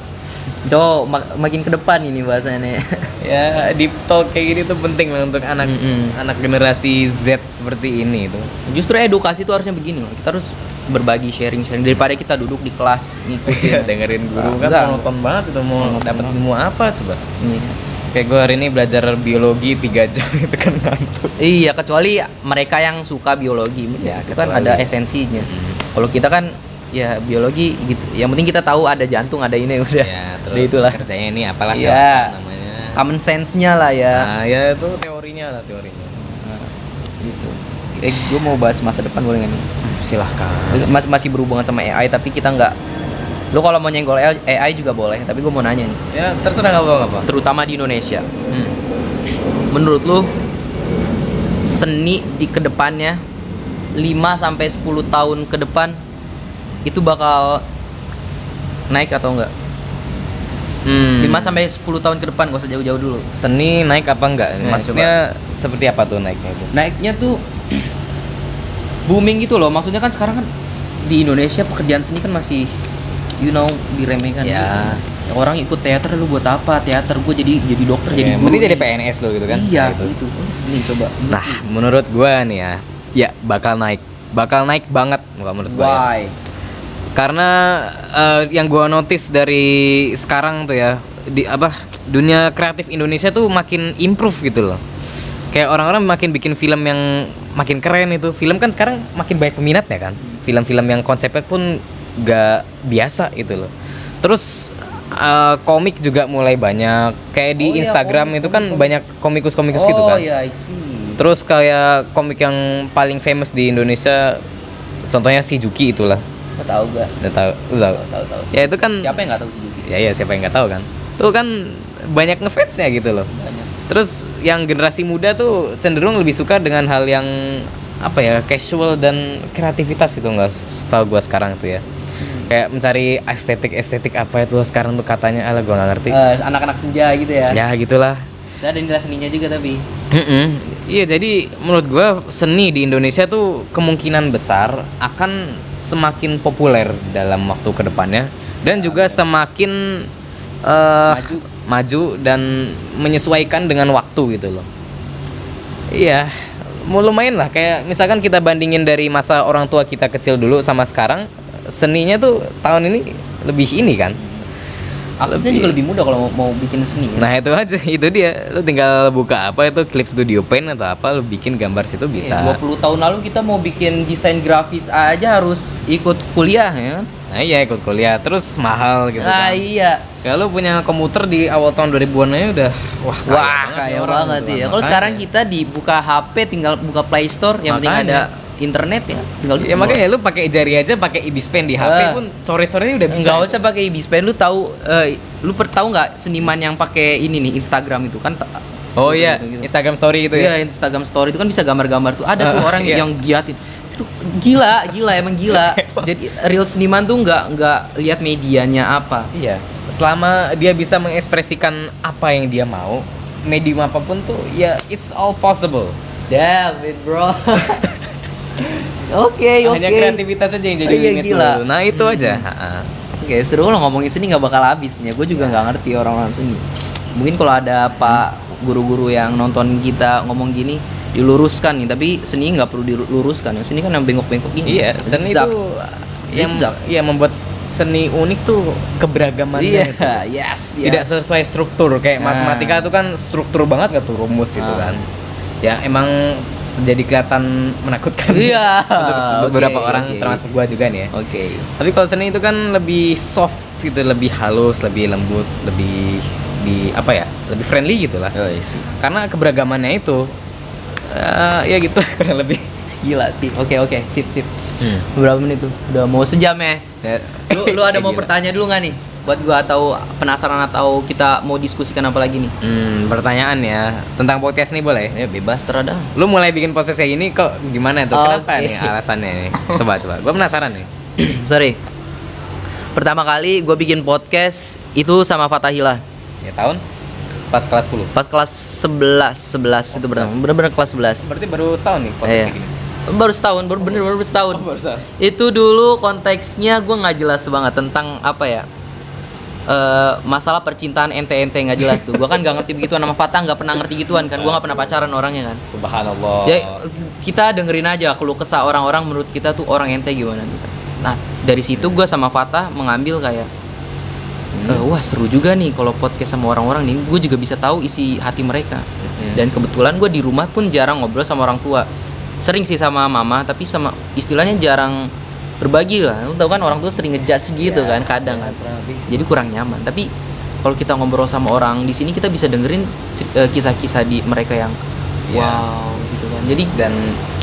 Makin ke depan ini bahasanya. Ya deep talk kayak gini tuh penting lah untuk anak generasi Z seperti ini tuh. Justru edukasi itu harusnya begini loh. Kita harus berbagi sharing daripada kita duduk di kelas ngikutin dengerin guru kan monoton banget itu mau dapat ilmu apa coba. Kayak gue hari ini belajar biologi 3 jam itu kan ngantuk. Iya, kecuali mereka yang suka biologi ya, itu kan ada esensinya. Kalau kita kan ya biologi gitu. Yang penting kita tahu ada jantung, ada ini udah. Ya, terus itulah. Kerjanya ini apalah ya, namanya. Common sense-nya lah ya. Nah, ya itu teorinya. Gitu. Gue mau bahas masa depan boleh nggak nih? Silahkan. Masih berhubungan sama AI tapi kita nggak. Lu kalau mau nyenggol AI juga boleh, tapi gue mau nanya nih. Ya terserah nggak apa-apa. Terutama di Indonesia. Menurut lu seni di kedepannya 5-10 tahun ke depan itu bakal naik atau enggak? 5 sampai 10 tahun ke depan, gak usah jauh-jauh dulu. Seni naik apa enggak? Nah, Maksudnya seperti apa tuh naiknya itu? Naiknya tuh booming gitu loh. Maksudnya kan sekarang kan di Indonesia pekerjaan seni kan masih diremehkan. Ya. Orang ikut teater, lu buat apa? Teater gue jadi dokter, jadi guru. Mending jadi nih. PNS lo gitu kan? Iya, Nah, itu. Seni coba. Nah, menurut gua nih ya bakal naik banget menurut gua. Ya. Why? Karena yang gua notice dari sekarang tuh ya dunia kreatif Indonesia tuh makin improve gitu loh. Kayak orang-orang makin bikin film yang makin keren itu. Film kan sekarang makin banyak peminatnya kan. Film-film yang konsepnya pun gak biasa itu loh. Terus komik juga mulai banyak. Kayak di Instagram itu kan banyak komikus-komikus gitu kan. Oh iya, I see. Terus kayak komik yang paling famous di Indonesia, contohnya si Juki itulah. Gak tahu gak? Udah tahu. Tahu. Ya itu kan. Siapa yang nggak tahu sih Juki? Ya siapa yang nggak tahu kan. Tuh kan banyak ngefansnya gitu loh. Banyak. Terus yang generasi muda tuh cenderung lebih suka dengan hal yang casual dan kreativitas gitu nggak? Setahu gua sekarang tuh ya. Kayak mencari estetik apa itu sekarang tuh katanya, gua nggak ngerti. Anak-anak senja gitu ya. Ya gitulah. Dan ada nilai seninya juga tapi. Iya, jadi menurut gua seni di Indonesia tuh kemungkinan besar akan semakin populer dalam waktu kedepannya dan juga semakin maju dan menyesuaikan dengan waktu gitu loh. Iya, mau lumayan lah. Kayak misalkan kita bandingin dari masa orang tua kita kecil dulu sama sekarang, seninya tuh tahun ini lebih ini kan. Aksesnya juga lebih mudah kalau mau bikin seni. Ya? Nah itu aja, itu dia. Lu tinggal buka Clip Studio Paint atau apa, lu bikin gambar situ bisa. 20 tahun lalu kita mau bikin desain grafis aja harus ikut kuliah ya. Nah iya, ikut kuliah, terus mahal gitu kan. Iya. Kalau punya komputer di awal tahun 2000-an aja udah kaya banget ya. Kalau sekarang kita dibuka HP tinggal buka Play Store, yang penting ada internet ya. Tinggal ya makanya lu pakai jari aja, pakai ibispen di HP pun coret-coretnya udah bisa. Enggak usah pakai ibispen. Lu tahu tahu nggak seniman yang pakai ini nih Instagram itu kan? Oh iya, gitu. Instagram Story itu ya. Iya, Instagram Story itu kan bisa gambar-gambar tuh. Ada tuh orang yang giatin. Gila, emang gila. Jadi real seniman tuh nggak lihat medianya apa. Iya. Selama dia bisa mengekspresikan apa yang dia mau, medium apapun tuh ya it's all possible. Damn it, bro. Oke. Hanya kreativitas aja yang jadi limit gila. Nah itu aja. Oke, seru lo ngomongin seni nggak bakal habis nih. Gue juga nggak ngerti orang-orang seni. Mungkin kalau ada pak guru-guru yang nonton kita ngomong gini diluruskan nih, tapi seni nggak perlu diluruskan. Yang seni kan yang bengkok-bengkok gini. Iya, seni itu yang membuat seni unik tuh keberagamannya. Iya, yes. Tidak sesuai struktur kayak matematika itu kan struktur banget gak tuh rumus itu kan. Ya emang jadi kelihatan menakutkan. Iya. Untuk beberapa orang termasuk gua juga nih ya. Oke. Tapi kalau seni itu kan lebih soft gitu, lebih halus, lebih lembut, lebih lebih friendly gitu lah. Oh, iya sih. Karena keberagamannya itu ya gitu kurang lebih. Gila sih. Oke, sip. Berapa menit tuh? Udah mau sejam ya. Lu ada mau bertanya dulu nggak nih? Buat gua atau penasaran atau kita mau diskusikan apa lagi nih? Pertanyaan ya tentang podcast nih boleh? Ya bebas terada. Lu mulai bikin podcast kayak gini kok gimana tuh? Kenapa nih alasannya nih? Coba. Gua penasaran nih. Sorry. Pertama kali gua bikin podcast itu sama Fatahila. Ya tahun? Pas kelas 10? Pas kelas 11 itu benar-benar kelas 11. Berarti baru setahun nih podcast kayak gini? Baru setahun, baru setahun. Baru setahun. Itu dulu konteksnya gue nggak jelas banget tentang apa ya, masalah percintaan ente nggak jelas tuh. Gue kan nggak ngerti begituan, sama Fatah nggak pernah ngerti gituan kan. Gue nggak pernah pacaran orangnya kan. Subhanallah. Jadi kita dengerin aja keluh kesah orang-orang, menurut kita tuh orang ente gimana gitu. Nah dari situ gue sama Fatah mengambil kayak wah seru juga nih kalau podcast sama orang-orang nih. Gue juga bisa tahu isi hati mereka. Dan kebetulan gue di rumah pun jarang ngobrol sama orang tua. Sering sih sama mama, tapi sama istilahnya jarang berbagi lah. Lu tau kan orang tua sering ngejudge gitu kan kadang kan. Jadi kurang nyaman. Tapi kalau kita ngobrol sama orang di sini kita bisa dengerin kisah-kisah di mereka yang wow gitu kan. Jadi dan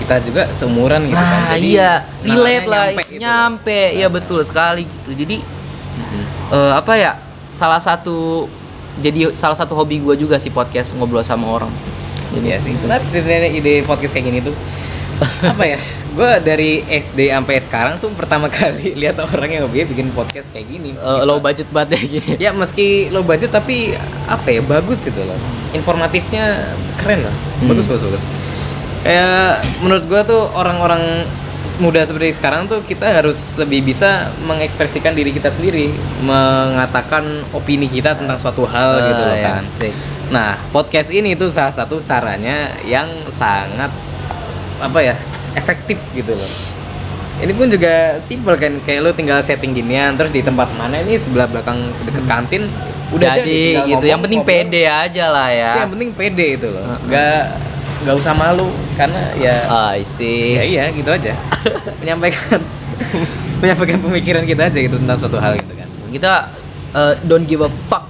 kita juga seumuran gitu kan. Jadi iya, relate lah, nyampe gitu. Ya betul sekali gitu. Jadi salah satu hobi gue juga sih podcast ngobrol sama orang. Jadi ya sih. Benar sebenarnya ide podcast kayak gini tuh gue dari SD sampai sekarang tuh pertama kali lihat orang yang hobinya bikin podcast kayak gini. Low budget banget ya gini. Ya meski low budget tapi apa ya, bagus gitu loh. Informatifnya keren lah. Bagus. Kayak menurut gue tuh orang-orang muda seperti sekarang tuh kita harus lebih bisa mengekspresikan diri kita sendiri, mengatakan opini kita tentang suatu hal gitu loh kan. Asik. Nah, podcast ini tuh salah satu caranya yang sangat apa ya, efektif gitu loh. Ini pun juga simpel kan, kayak lo tinggal setting ginian, terus di tempat mana ini sebelah belakang deket kantin, udah Jadi tinggal gitu, yang penting ngobrol. pede aja lah ya. Yang penting pede itu loh, nggak usah malu karena ya I see. ya iya gitu aja, menyampaikan pemikiran kita aja gitu tentang suatu hal gitu kan. Kita don't give a fuck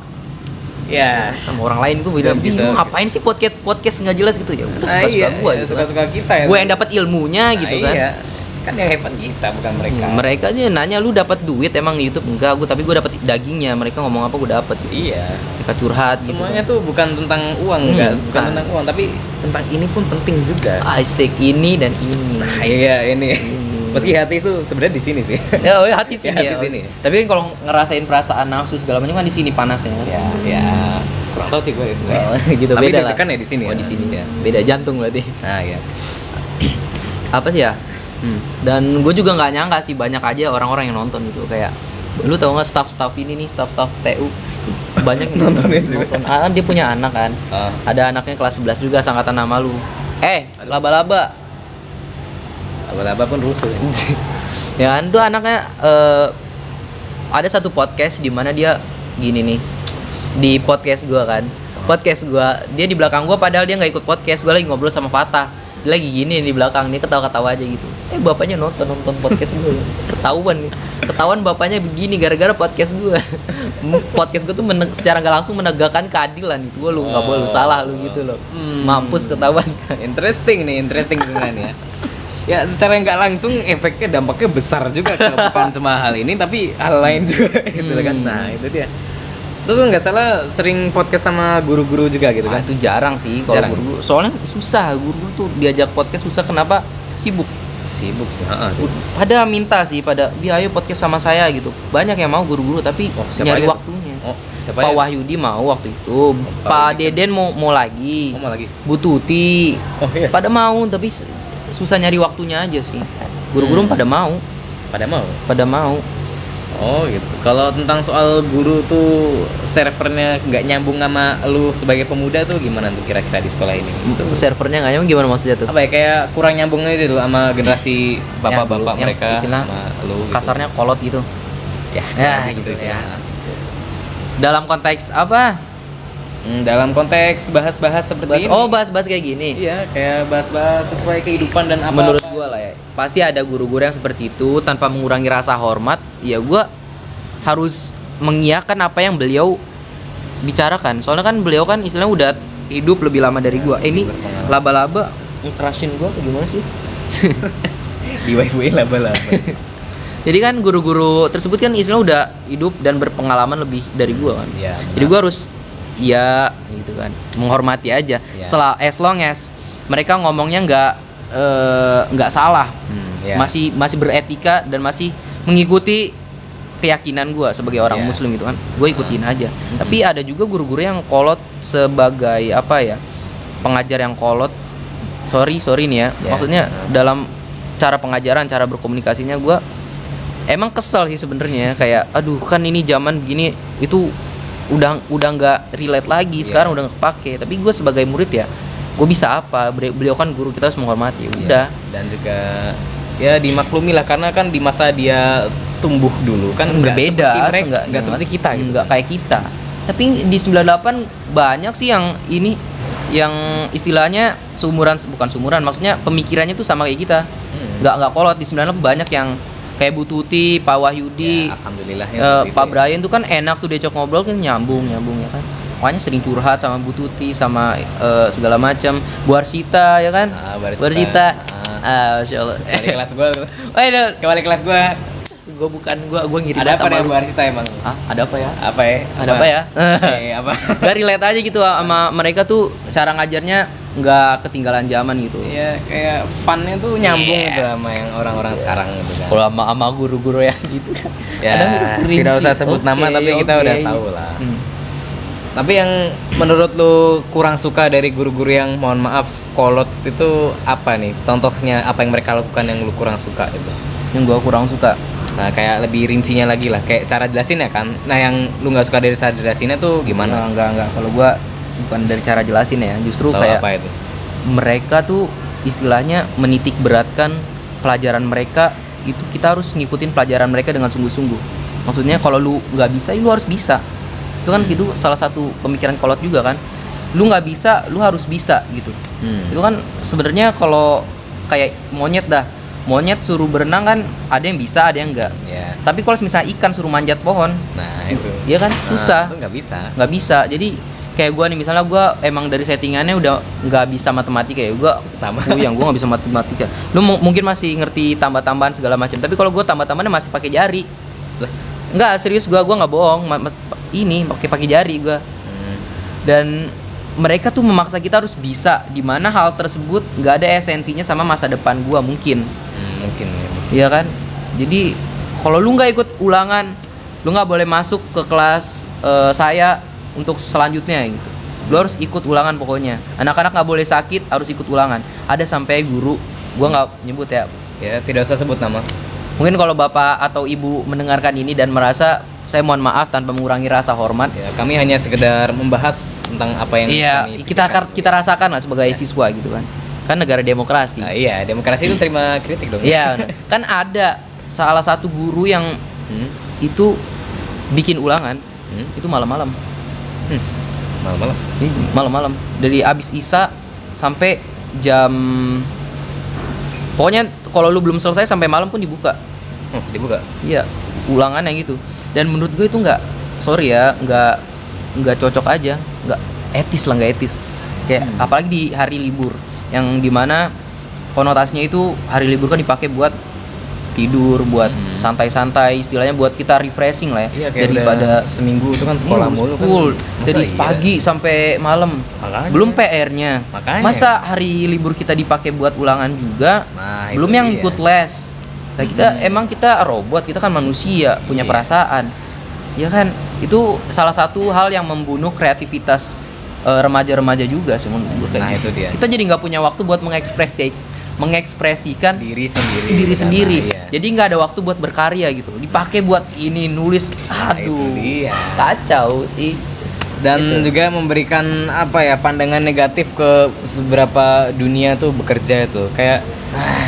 Ya. sama orang lain itu bilang, Dan bisa- "Bingung, ngapain sih podcast nggak jelas gitu ya?" Udah suka-suka gua gitu. suka-suka kita ya. Gue yang dapat ilmunya gitu kan. Iya. Kan yang hebat kita bukan mereka. Mereka aja nanya lu dapat duit emang YouTube enggak, gue tapi gue dapat dagingnya. Mereka ngomong apa gue dapat. Iya. Mereka curhat Semuanya gitu. tuh bukan tentang uang, enggak, bukan bukan. tentang uang, tapi tentang ini pun penting juga. Isaac ini dan ini. Nah, iya ini. Meski hati itu sebenarnya di sini sih. Ya, hati sini Ya, ya. hati sini. Tapi kan kalau ngerasain perasaan nafsu segala macam kan di sini panasnya. Ya, kurang tahu sih gue ya sebenarnya. Oh, gitu Tapi beda lah. deg-degan ya di sini. Oh, ya? di sini. Ya. Beda jantung berarti. Nah, ya. Apa sih ya? Dan gue juga nggak nyangka sih banyak aja orang-orang yang nonton gitu, kayak lu tau nggak staff ini nih, staff TU banyak yang Nontonin juga. Dia punya anak kan. Ah. Ada anaknya kelas 11 juga, sangkatan nama lu. Laba-laba. Laba-laba pun rusuh. Ya kan tuh anaknya ada satu podcast di mana dia gini nih. Di podcast gua kan. Podcast gua, dia di belakang gua padahal dia nggak ikut podcast. Gua lagi ngobrol sama Fatah. Dia lagi gini di belakang, dia ketawa-ketawa aja gitu. Bapaknya nonton podcast gua. Ketahuan bapaknya begini gara-gara podcast gua. Podcast gua tuh secara nggak langsung menegakkan keadilan gitu. Gua lu nggak boleh, lu salah lu gitu loh. Mampus ketahuan kan. Interesting sebenarnya. Ya secara nggak langsung efeknya, dampaknya besar juga bukan cuma hal ini tapi hal lain juga gitu kan. Nah itu dia. Terus nggak salah sering podcast sama guru-guru juga gitu kan? Itu jarang sih kalau Jarang. guru-guru. Soalnya susah, guru-guru tuh diajak podcast susah. Kenapa? Sibuk. Sibuk sih. Sibuk. Pada minta sih, dia ayo podcast sama saya gitu. Banyak yang mau guru-guru tapi siapa nyari aja tuh? waktunya. Siapa Pak ya? Wahyudi mau waktu itu. Pak Deden mau lagi. Mau lagi. Bu Tuti. Oh iya. Pada mau tapi susah nyari waktunya aja sih. Guru-guru pada mau. Pada mau. Oh gitu. Kalau tentang soal guru tuh servernya nggak nyambung sama lu sebagai pemuda tuh gimana tuh kira-kira di sekolah ini? Gitu. Servernya nggak nyambung, gimana maksudnya tuh? Apa ya, kayak kurang nyambungnya aja dulu sama generasi bapak-bapak Yang mereka istilah sama lu. Gitu. kasarnya kolot gitu. Ya gitu ya. Dalam konteks apa? Dalam konteks bahas-bahas seperti ini. Bahas kayak gini. Iya, kayak bahas-bahas sesuai kehidupan dan apa. Menurut gua lah ya, pasti ada guru-guru yang seperti itu tanpa mengurangi rasa hormat. Ya gua harus mengiyakan apa yang beliau bicarakan. Soalnya kan beliau kan istilahnya udah hidup lebih lama dari gua. Ini laba-laba nge-crushin gua atau gimana sih? Di wifi laba-laba. Jadi kan guru-guru tersebut kan istilahnya udah hidup dan berpengalaman lebih dari gua kan. Iya, Jadi gua harus ya gitu kan, menghormati aja. Iya. As long as mereka ngomongnya nggak salah. Iya. Masih beretika dan masih mengikuti keyakinan gue sebagai orang Iya. muslim gitu kan, gue ikutin aja. Tapi ada juga guru-guru yang kolot sebagai apa ya, pengajar yang kolot. Sorry nih ya, Iya. maksudnya dalam cara pengajaran, cara berkomunikasinya gue emang kesel sih sebenarnya. Kayak aduh kan ini zaman begini itu udah nggak relate lagi, sekarang udah nggak kepake. Tapi gue sebagai murid ya, gue bisa apa? Beliau kan guru, kita harus menghormati. Udah. Dan juga ya dimaklumi lah karena kan di masa dia tumbuh dulu kan nggak berbeda, seperti mereka, nggak seperti kita gitu. Nggak kayak kita. Tapi di 98 banyak sih yang ini, yang istilahnya bukan seumuran, maksudnya pemikirannya tuh sama kayak kita. Nggak kolot. Di 98 banyak yang kayak Bu Tuti, Pak Wahyudi, Ya, alhamdulillah ya, seperti Pak itu ya. Brian tuh kan enak tuh diajak ngobrol kan, nyambung ya kan. Makanya sering curhat sama Bu Tuti sama segala macam. Bu Arsita ya kan. Bu Bu Arsita. Masya Allah. Kembali kelas gua tuh. Kembali kelas gua. Gue ngiri Ada banget apa sama nih lu. Bu Arsita emang? Hah? Ada apa ya? Apa ya? Ada apa ya? Apa? Gak relate aja gitu sama mereka tuh, cara ngajarnya nggak ketinggalan zaman gitu. Ya kayak funnya tuh nyambung gitu Yes. sama yang orang-orang sekarang gitu kan. Kalau sama guru-guru yang gitu kan. Ya, kadang bisa cringe tidak usah sih. sebut nama, tapi kita udah tahu lah. Hmm. Tapi yang menurut lu kurang suka dari guru-guru yang mohon maaf kolot itu apa nih? Contohnya apa yang mereka lakukan yang lu kurang suka itu? Yang gua kurang suka. Nah kayak lebih rincinya lagi lah, kayak cara jelasin ya kan. Nah yang lu nggak suka dari cara jelasinnya tuh gimana? Enggak. Kalau gua bukan dari cara jelasin ya, justru Atau kayak apa itu? mereka tuh istilahnya menitik beratkan pelajaran mereka, itu kita harus ngikutin pelajaran mereka dengan sungguh-sungguh. Maksudnya kalau lu nggak bisa, lu harus bisa. Itu kan gitu salah satu pemikiran kolot juga kan. Lu nggak bisa, lu harus bisa gitu. Itu kan sebenarnya kalau kayak monyet suruh berenang kan ada yang bisa, ada yang enggak. Ya. Tapi kalau misalnya ikan suruh manjat pohon, Nah itu. dia kan susah. Itu nggak bisa. Jadi kayak gue nih, misalnya gue emang dari settingannya udah nggak bisa matematika ya, gue Sama. yang gue nggak bisa matematika. Lu mungkin masih ngerti tambah-tambahan segala macam, tapi kalau gue tambah-tambahannya masih pakai jari. Lah. Nggak, serius gue nggak bohong. Ini pakai jari gue. Dan mereka tuh memaksa kita harus bisa, di mana hal tersebut nggak ada esensinya sama masa depan gue mungkin. Mungkin ya. Iya kan? Jadi kalau lu nggak ikut ulangan, lu nggak boleh masuk ke kelas saya untuk selanjutnya gitu. Lu harus ikut ulangan pokoknya. Anak-anak nggak boleh sakit, harus ikut ulangan. Ada sampai guru, gua nggak nyebut ya. Ya tidak usah sebut nama. Mungkin kalau bapak atau ibu mendengarkan ini dan merasa, saya mohon maaf tanpa mengurangi rasa hormat. Ya kami hanya sekedar membahas tentang apa yang Iya, kami kita rasakan lah sebagai siswa gitu kan. Kan negara demokrasi. Nah, iya, demokrasi itu terima kritik dong. Iya, benar. Kan ada salah satu guru yang itu bikin ulangan itu malam-malam. Malam-malam. Malam-malam dari abis Isya sampai jam, pokoknya kalau lu belum selesai sampai malam pun dibuka. Dibuka. Iya, ulangannya gitu. Dan menurut gue itu nggak cocok aja, nggak etis. Kayak apalagi di hari libur yang dimana konotasinya itu hari libur kan dipakai buat tidur, buat santai-santai, istilahnya buat kita refreshing lah ya. Iya, kayak daripada udah seminggu itu kan sekolah mulu kan. full Masa dari iya? pagi sampai malam. Makanya. Belum PR-nya. Makanya. Masa hari libur kita dipakai buat ulangan juga? Nah, Belum itu yang dia. ikut les. Nah, kita robot, kita kan manusia, punya Iya. perasaan. Ya kan? Itu salah satu hal yang membunuh kreativitas remaja-remaja juga sih menurut gue kayak Nah, gitu. itu dia. Kita jadi nggak punya waktu buat mengekspresikan Diri sendiri. diri Nah, sendiri. iya. Jadi nggak ada waktu buat berkarya gitu. Dipakai buat ini nulis, Nah, itu aduh, dia. kacau sih. Dan Gitu. juga memberikan apa ya, pandangan negatif ke seberapa dunia tuh bekerja itu. Kayak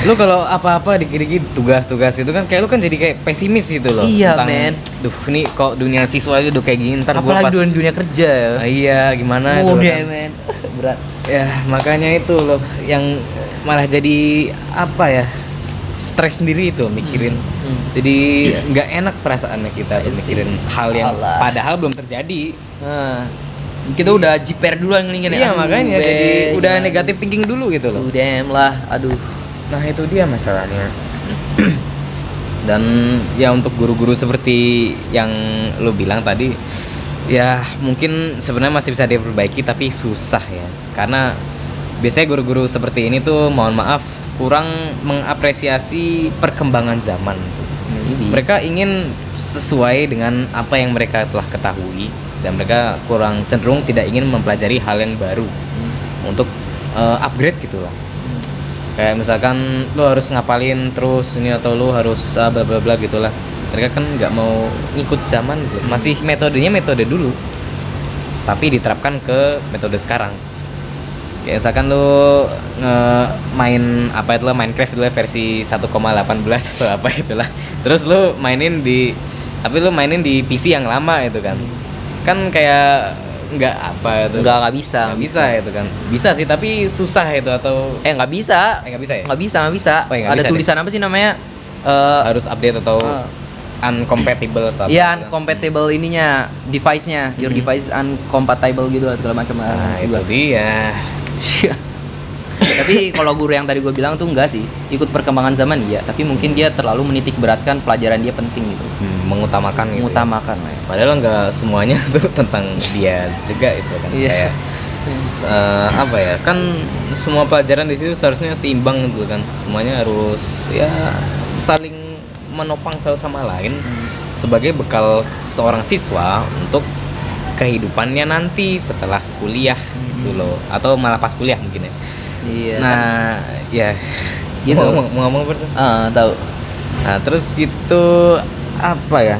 lu kalau apa-apa dikit-dikit tugas-tugas itu kan kayak lu kan jadi kayak pesimis gitu loh. Iya, Tentang, men. duh ini kok dunia siswa itu udah kayak gini, ntar gua Apalagi pas dunia kerja ya. iya gimana itu Udah kan. men, berat. Ya makanya itu loh yang malah jadi apa ya, stres sendiri itu mikirin. Jadi nggak enak perasaannya kita tuh Iya sih. mikirin hal yang Alah. padahal belum terjadi. Nah, kita udah jiper duluan ngelingin Iya makanya jadi udah gimana? negatif thinking dulu gitu loh. Sudah lah, aduh. Nah itu dia masalahnya. Dan ya untuk guru-guru seperti yang lo bilang tadi, ya mungkin sebenarnya masih bisa diperbaiki tapi susah ya. Karena biasanya guru-guru seperti ini tuh mohon maaf kurang mengapresiasi perkembangan zaman. Mereka ingin sesuai dengan apa yang mereka telah ketahui dan mereka kurang cenderung tidak ingin mempelajari hal yang baru untuk upgrade gitu lah. Kayak misalkan lu harus ngapalin terus ini atau lu harus bla bla bla gitulah. Mereka kan nggak mau ngikut zaman gitu. Masih metodenya metode dulu. Tapi diterapkan ke metode sekarang. Kayak misalkan lu main apa itu lah, Minecraft itu lah versi 1,18 atau apa itulah. Terus lu mainin di PC yang lama itu kan. Kan kayak nggak apa itu. Nggak bisa. Nggak bisa itu kan. Bisa sih tapi susah itu atau Nggak bisa. nggak bisa ya? Nggak bisa. Oh, ya, nggak Ada bisa tulisan apa sih namanya? Harus update atau eh. uncompatible atau apa Iya, gitu. uncompatible ininya, device-nya, your device uncompatible gitu lah segala macam. Nah itu juga. dia. Tapi kalau guru yang tadi gue bilang tuh enggak sih, ikut perkembangan zaman iya, tapi mungkin dia terlalu menitik beratkan pelajaran dia penting gitu, Mengutamakan gitu ya. mengutamakan lah ya. Padahal nggak semuanya tuh tentang dia juga itu kan. Iya. Kayak Apa ya, kan semua pelajaran di situ seharusnya seimbang gitu kan, semuanya harus ya saling menopang satu sama lain sebagai bekal seorang siswa untuk kehidupannya nanti setelah kuliah gitu loh, atau malah pas kuliah mungkin ya. Iya. Nah ya Gitu. mau ngomong apa sih? Tahu. Nah terus gitu apa ya,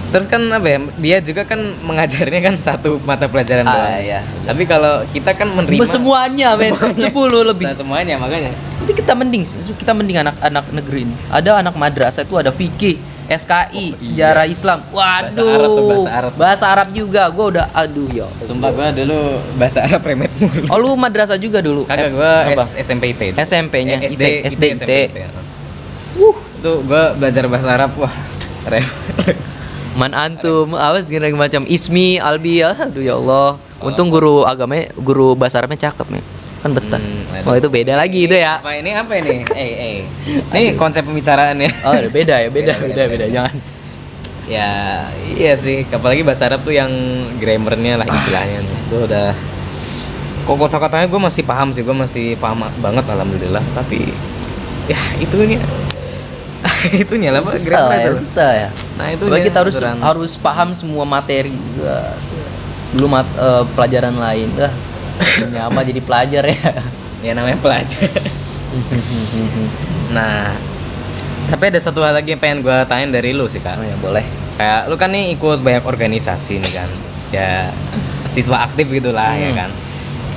terus kan apa ya, dia juga kan mengajarnya kan satu mata pelajaran doang. Iya. Tapi kalau kita kan menerima Semuanya, men. 10 lebih. Nah, semuanya makanya. Jadi kita mending anak-anak negeri ini. Ada anak madrasah itu ada fikih, SKI, sejarah Islam. Waduh. Bahasa Arab juga. Gua udah aduh ya. Sumpah gua dulu bahasa Arab remet mulu. Oh, lu madrasah juga dulu? Kakak gua apa? SMP IT. SMP-nya SD SD IT. ya. Itu gua belajar bahasa Arab, wah remet. Man antum, awas gini macam Ismi, Albi, aduh ya Allah. Untung guru agamanya, guru bahasa Arabnya cakep nih. Kan betah. Oh, itu beda lagi itu ya. Apa ini? Ini konsep pembicaraannya. Oh, beda ya, beda. Jangan. Ya, iya sih. Apalagi bahasa Arab tuh yang grammarnya lah istilahnya. Itu udah. Kok kosakatanya gue masih paham sih, gue masih paham banget alhamdulillah. Tapi ya itunya lah Pak, Susah ya, itu. susah ya. Nah itu Pokoknya kita aturan. harus paham semua materi juga. Belum pelajaran lain. Nyama jadi pelajar ya. Ya namanya pelajar. Nah, tapi ada satu hal lagi yang pengen gue tanyain dari lu sih Kak. Oh ya boleh. Kayak lu kan nih ikut banyak organisasi nih kan, ya siswa aktif gitulah ya kan.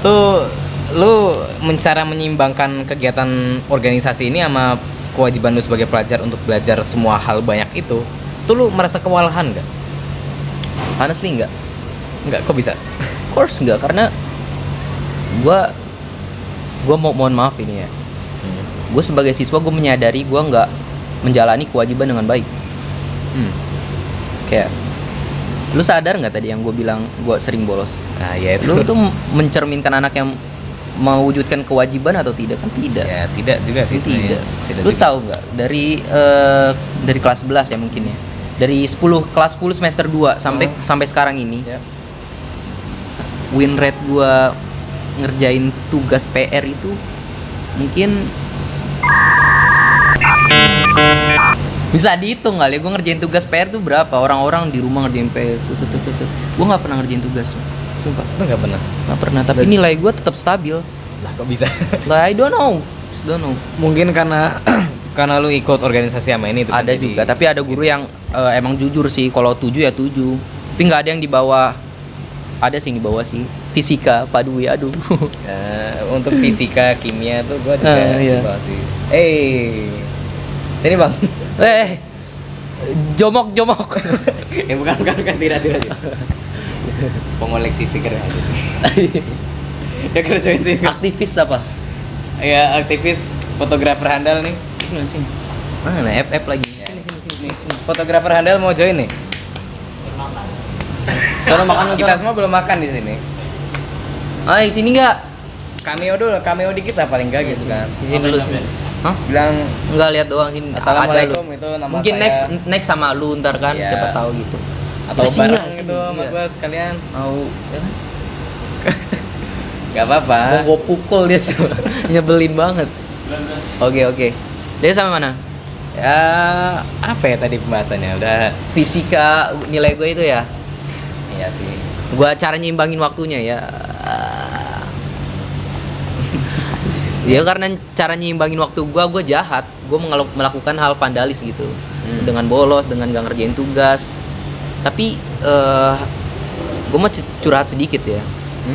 Tuh lu cara menyeimbangkan kegiatan organisasi ini sama kewajiban lu sebagai pelajar untuk belajar semua hal banyak itu, tuh lu merasa kewalahan nggak? Honestly enggak. Nggak, kok bisa? Of course enggak, karena gua mohon maaf ini ya. Gue sebagai siswa gue menyadari gue nggak menjalani kewajiban dengan baik. Kayak lu sadar nggak tadi yang gue bilang gue sering bolos? Nah ya itu. Lu tuh mencerminkan anak yang mewujudkan kewajiban atau tidak? Kan tidak. Ya tidak juga sih. Tidak. Tidak Lu juga. tahu nggak dari kelas 11 ya mungkin ya. Dari kelas 10 semester 2 sampai sekarang ini. Ya. Win rate gue ngerjain tugas PR itu mungkin bisa dihitung kali ya. Gue ngerjain tugas PR tuh berapa, orang-orang di rumah ngerjain PR gue nggak pernah ngerjain tugas, sumpah. Lu nggak pernah? Tapi nilai gue tetap stabil. Lah kok bisa? Like, I don't know. Mungkin karena lu ikut organisasi sama ini tuh. Ada juga, tapi ada guru yang emang jujur sih, kalau 7 ya 7. Tapi nggak ada yang di bawah. Ada sih yang di bawah sih. Fisika, Pak Dwi, aduh. Untuk fisika, kimia tuh gua juga Iya. di bawah sih. Sini Bang. Jomok. Bukan tidak. Pengoleksi stiker aja sih. Ya kerjain sih. Aktivis apa? Ya aktivis fotografer handal nih. Sini. Mana FF lagi. Sini. Fotografer handal mau join nih. Soalnya makan Kita semua belum makan di sini. Sini enggak? Cameo dikit lah paling enggak gitu kan. Sini dulu sini. Hah? Bilang Enggak lihat doang sini. Assalamualaikum, Ada lu. itu nama Mungkin saya. next sama lu ntar kan, Iya. siapa tahu gitu. atau Sini bareng lah, gitu sini, sama iya. gua sekalian. Mau ya. Gak apa-apa. Mau gua pukul dia sih. Nyebelin banget. Oke. Dia sama mana? Ya apa ya tadi pembahasannya udah. Fisika nilai gue itu ya. Iya sih. Gua cara nyimbangin waktunya ya. Ya karena cara nyimbangin waktu gua jahat. Gua melakukan hal vandalis gitu. Dengan bolos, dengan gak ngerjain tugas. Tapi gua mau curhat sedikit ya.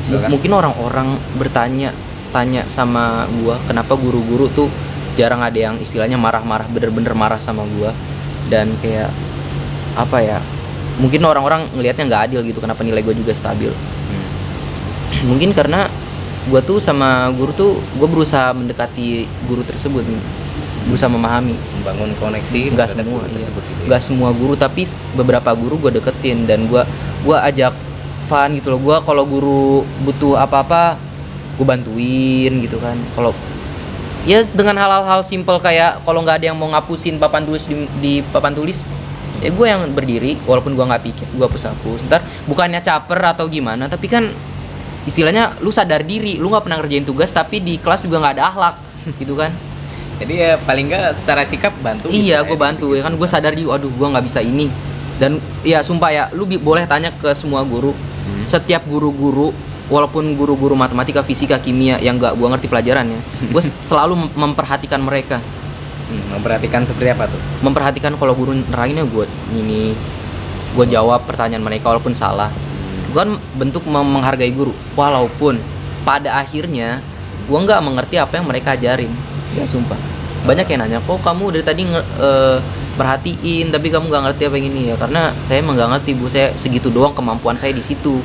Silakan. Mungkin orang-orang tanya sama gua kenapa guru-guru tuh jarang ada yang istilahnya marah-marah, bener-bener marah sama gua. Dan kayak apa ya, mungkin orang-orang ngelihatnya nggak adil gitu, kenapa nilai gue juga stabil. Mungkin karena gue tuh sama guru tuh, gue berusaha mendekati guru tersebut, berusaha memahami. Membangun koneksi Nggak terhadap semua, guru tersebut gitu ya. nggak semua guru, tapi beberapa guru gue deketin dan gue ajak fun gitu loh. Gue kalau guru butuh apa-apa gue bantuin gitu kan. Kalau ya dengan hal-hal simpel kayak kalau nggak ada yang mau ngapusin papan tulis di papan tulis, ya gue yang berdiri walaupun gue nggak pikir, gue hapus ntar bukannya caper atau gimana, tapi kan istilahnya lu sadar diri, lu nggak pernah ngerjain tugas tapi di kelas juga nggak ada akhlak gitu kan. Jadi ya paling nggak secara sikap bantu. Iya, gitu gue bantu ya kan, gue sadar juga, aduh gue nggak bisa ini. Dan ya sumpah ya, lu boleh tanya ke semua guru. Setiap guru-guru, walaupun guru-guru matematika, fisika, kimia yang nggak gue ngerti pelajarannya, gue selalu memperhatikan mereka. Memperhatikan seperti apa tuh? Memperhatikan kalau guru nerainnya gue ini, gue jawab pertanyaan mereka walaupun salah. Gue kan bentuk menghargai guru, walaupun pada akhirnya gue nggak mengerti apa yang mereka ajarin. Ya sumpah, banyak yang nanya, kok kamu dari tadi perhatiin tapi kamu nggak ngerti apa yang ini ya, karena saya emang nggak ngerti bu, saya segitu doang kemampuan saya di situ.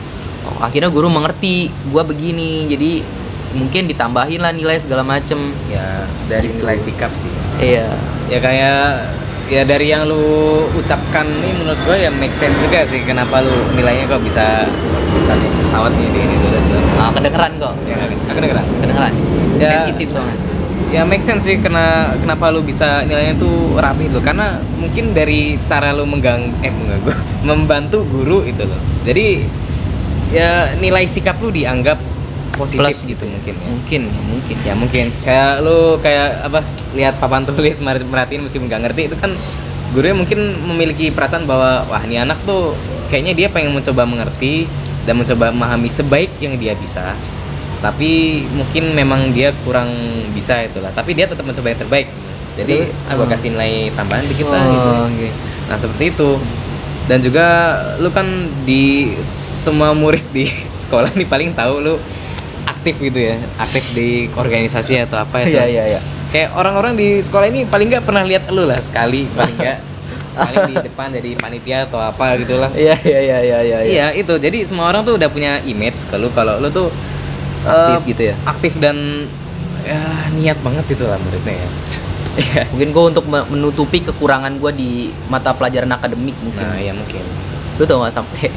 Akhirnya guru mengerti gue begini, jadi mungkin ditambahin lah nilai segala macem. Ya dari Gitu. nilai sikap sih. Iya. Ya kayak ya dari yang lu ucapkan ini menurut gue ya make sense juga sih kenapa lu nilainya kok bisa tadi pesawat nih di ini tulis tuh. Kedengeran kok. Ya aku dengeran. Kedengeran. Ya. Sensitif soalnya. Ya make sense sih kenapa lu bisa nilainya tuh rapi tuh, karena mungkin dari cara lu mengganggu membantu guru itu loh. Jadi ya nilai sikap lu dianggap positif Plus gitu mungkin ya. Mungkin. Kayak lu kayak apa lihat papan tulis merhatiin mesti nggak ngerti itu kan gurunya mungkin memiliki perasaan bahwa wah ini anak tuh kayaknya dia pengen mencoba mengerti dan mencoba memahami sebaik yang dia bisa, tapi mungkin memang dia kurang bisa itulah, tapi dia tetap mencoba yang terbaik. Jadi aku kasih nilai tambahan dikit lah gitu. Okay. Nah seperti itu. Dan juga lu kan di semua murid di sekolah nih paling tahu lu aktif gitu ya, aktif di organisasi atau apa itu. Iya. Kayak orang-orang di sekolah ini paling nggak pernah lihat lu lah sekali, paling nggak paling di depan jadi panitia atau apa gitulah. Iya. Iya itu, jadi semua orang tuh udah punya image ke lu kalau lu tuh Aktif gitu ya. aktif dan ya niat banget itu lah muridnya ya. Iya. Mungkin gue untuk menutupi kekurangan gue di mata pelajaran akademik mungkin. Nah ya mungkin. Lu tau gak sampai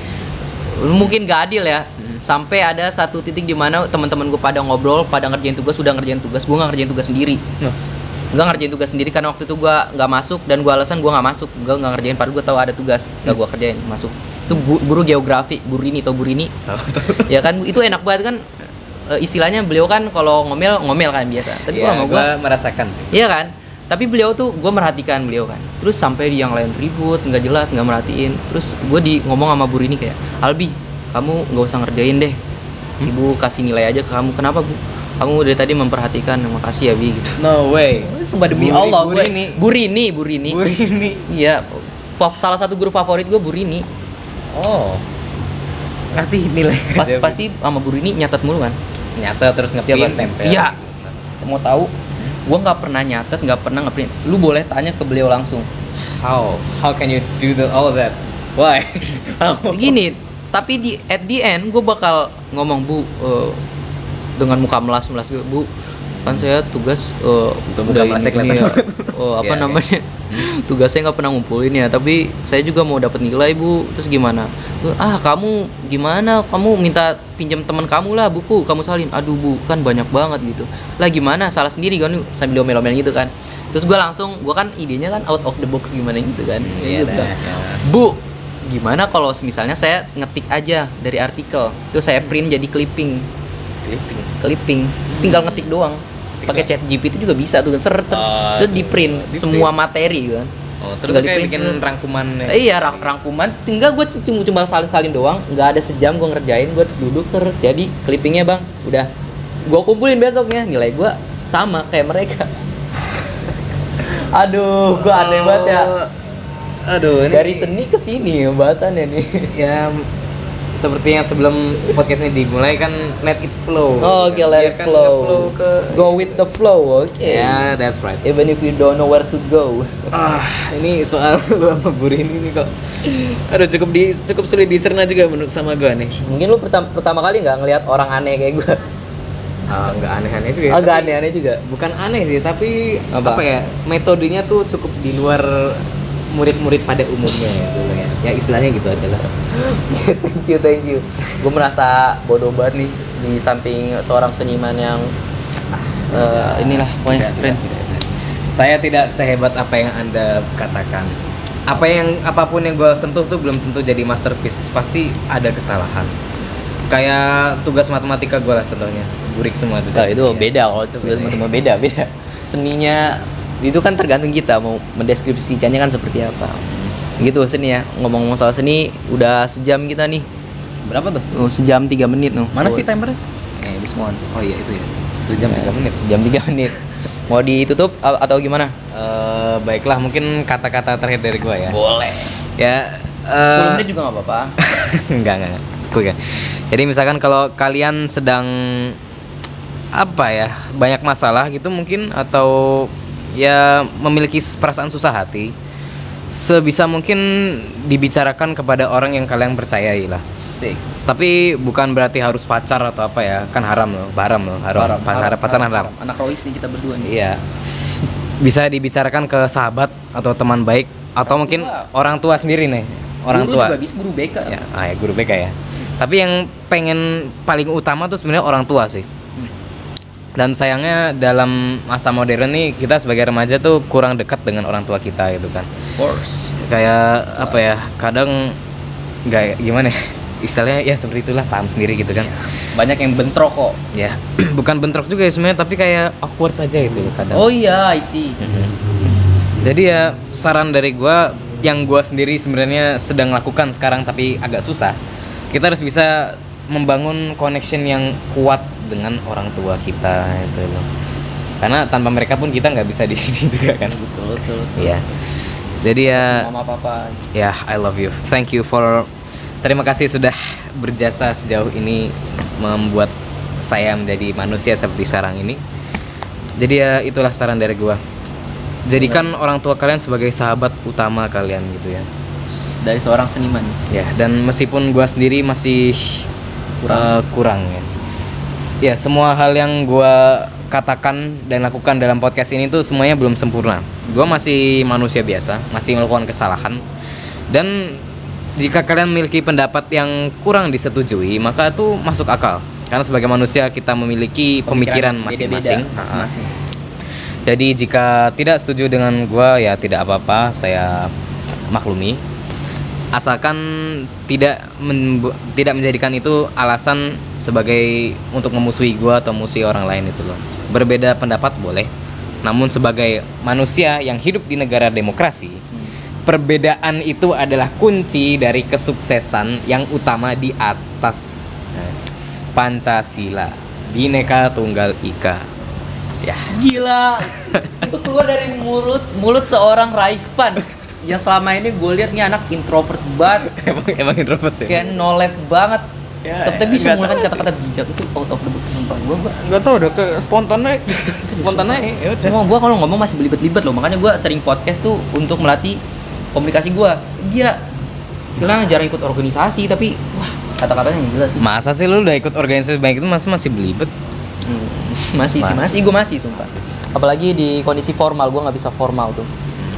mungkin gak adil ya, sampai ada satu titik di mana teman-teman gue pada ngobrol, pada ngerjain tugas, gue nggak ngerjain tugas sendiri. Nggak ngerjain tugas sendiri karena waktu itu gue nggak masuk, dan gue alasan gue nggak masuk, gue nggak ngerjain padahal gue tahu ada tugas, nggak gue kerjain, masuk. Itu guru geografi, Burini. Tahu. Ya kan itu enak banget kan, istilahnya beliau kan kalau ngomel kan biasa, tapi Ya, kalau gue merasakan sih. iya kan, tapi beliau tuh gue merhatikan beliau kan, terus sampai di yang lain ribut nggak jelas, nggak merhatiin, terus gue ngomong sama Bu Rini kayak, Albi kamu nggak usah ngerjain deh, ibu kasih nilai aja ke kamu. Kenapa bu? Kamu dari tadi memperhatikan, makasih ya bi gitu. No way. Sumpah demi Bu- Allah Bu gue Rini. Bu Rini. Iya, salah satu guru favorit gue Bu Rini. Oh. Kasih nilai. Pasti sama Bu Rini nyatet mulu kan. Nyata terus Tiap ngeprint hari. tempel. Iya. Mau tahu? Gue nggak pernah nyatet, nggak pernah ngeprint. Lu boleh tanya ke beliau langsung. How can you do all of that? Why? How? Gini, tapi at the end gue bakal ngomong, Bu, dengan muka melas gitu, Bu, kan saya tugas Muka melasnya kelihatan ya, banget. apa Iya, namanya, tugasnya nggak pernah ngumpulin ya, tapi saya juga mau dapat nilai Bu. Terus gimana? Kamu gimana? Kamu minta pinjam teman kamu lah buku, kamu salin. Aduh Bu, kan banyak banget gitu. Lah gimana? Salah sendiri kan, sambil omel-omel gitu kan. Terus gue kan idenya kan out of the box gimana gitu kan. Iya Gue bilang, dah. Bu, gimana kalau misalnya saya ngetik aja dari artikel, terus saya print jadi clipping, tinggal ngetik doang. Pakai chat GPT juga bisa tuh kan, seret, terus di print semua materi kan. Oh, terus Tinggal kayak di-print bikin rangkuman. Iya, rangkuman. Tinggal gue cuma salin-salin doang, nggak ada sejam gue ngerjain, gue duduk seret, jadi clippingnya bang, udah. Gue kumpulin besoknya, nilai gue sama kayak mereka. Aduh, gue aneh banget ya. Aduh, ini Dari seni ke sini bahasannya nih. ya seperti yang sebelum podcast ini dimulai kan let it flow. Oke, let it Biarkan flow. ke Go with the flow, oke. Ya, that's right. Even if you don't know where to go. Ini soal lu sama Bu Rini nih kok. Aduh, cukup sulit dicerna juga menurut sama gua nih. Mungkin lu pertama kali nggak ngelihat orang aneh kayak gue. Nggak aneh-aneh juga ya. Agak tapi- aneh-aneh juga. Bukan aneh sih, tapi Apa? apa ya? Metodenya tuh cukup di luar murid-murid pada umumnya ya dulu ya. Ya istilahnya gitu aja lah. Thank you. Gue merasa bodoh banget nih di samping seorang seniman yang inilah pokoknya keren. Tidak. Saya tidak sehebat apa yang Anda katakan. Apapun yang gue sentuh tuh belum tentu jadi masterpiece. Pasti ada kesalahan. Kayak tugas matematika gue lah contohnya, burik semua tuh. Nah, itu Iya. beda kalau itu teman-teman beda. Seninya itu kan tergantung kita mau mendeskripsikannya kan seperti apa. Gitu seni ya. Ngomong-ngomong soal seni, udah sejam kita nih. Berapa tuh? Oh, sejam 3 menit tuh. Mana sih timernya? This one. Oh iya itu ya. 1 jam 3 menit. Sejam 3 menit. Mau ditutup atau gimana? Baiklah, mungkin kata-kata terakhir dari gue ya. Boleh. Ya. 10 menit juga nggak apa-apa. Enggak. Cool ya. Jadi misalkan kalau kalian sedang apa ya, banyak masalah gitu mungkin, atau ya memiliki perasaan susah hati, sebisa mungkin dibicarakan kepada orang yang kalian percayai lah. Sik. Tapi bukan berarti harus pacar atau apa ya, kan haram loh. Pacaran haram. Anak Rois nih kita berdua nih. Iya. Bisa dibicarakan ke sahabat atau teman baik, atau mungkin orang tua sendiri nih. Orang Guru tua. juga bisa, guru BK. Ya, guru BK ya. Tapi yang pengen paling utama tuh sebenarnya orang tua sih. Dan sayangnya dalam masa modern nih, kita sebagai remaja tuh kurang dekat dengan orang tua kita gitu kan. Of course. Kayak apa ya, kadang nggak gimana ya, istilahnya ya seperti itulah, paham sendiri gitu kan. Banyak yang bentrok kok. Ya, bukan bentrok juga ya sebenarnya, tapi kayak awkward aja gitu kadang. Oh iya, I see. Jadi ya saran dari gua, yang gua sendiri sebenarnya sedang lakukan sekarang tapi agak susah. Kita harus bisa membangun connection yang kuat dengan orang tua kita itu loh. Karena tanpa mereka pun kita nggak bisa di sini juga kan. Betul. Iya. Jadi ya, Mama papa. ya I love you. Thank you for, terima kasih sudah berjasa sejauh ini membuat saya menjadi manusia seperti sekarang ini. Jadi ya itulah saran dari gua. Jadikan orang tua kalian sebagai sahabat utama kalian gitu ya. Dari seorang seniman. Ya, dan meskipun gua sendiri masih kurang ya. Ya, semua hal yang gua katakan dan lakukan dalam podcast ini tuh semuanya belum sempurna. Gua masih manusia biasa, masih melakukan kesalahan. Dan jika kalian memiliki pendapat yang kurang disetujui, maka itu masuk akal. Karena sebagai manusia kita memiliki pemikiran masing-masing. Masing-masing. Jadi jika tidak setuju dengan gua ya tidak apa-apa, saya maklumi. Asalkan tidak menjadikan itu alasan sebagai untuk memusuhi gua atau memusuhi orang lain itu loh. Berbeda pendapat boleh, namun sebagai manusia yang hidup di negara demokrasi, perbedaan itu adalah kunci dari kesuksesan yang utama di atas Pancasila, Bhinneka Tunggal Ika. Ya. Gila. Itu keluar dari mulut seorang Raifan. Yang selama ini gue lihat nih anak introvert banget. emang introvert sih. Kayak no life banget. Ya, Tapi bisa nggak menggunakan salah kata-kata bijak itu out of the box sumpah. Gue nggak tahu udah ke spontan aja ya udah. cuma gue kalau ngomong masih belibet-libet loh. Makanya gue sering podcast tuh untuk melatih komunikasi gue. Dia istilahnya jarang ikut organisasi tapi wah kata-katanya yang jelas sih. Masa sih lu udah ikut organisasi banyak itu masih belibet? Masih gue masih sumpah. Apalagi di kondisi formal, gue nggak bisa formal tuh.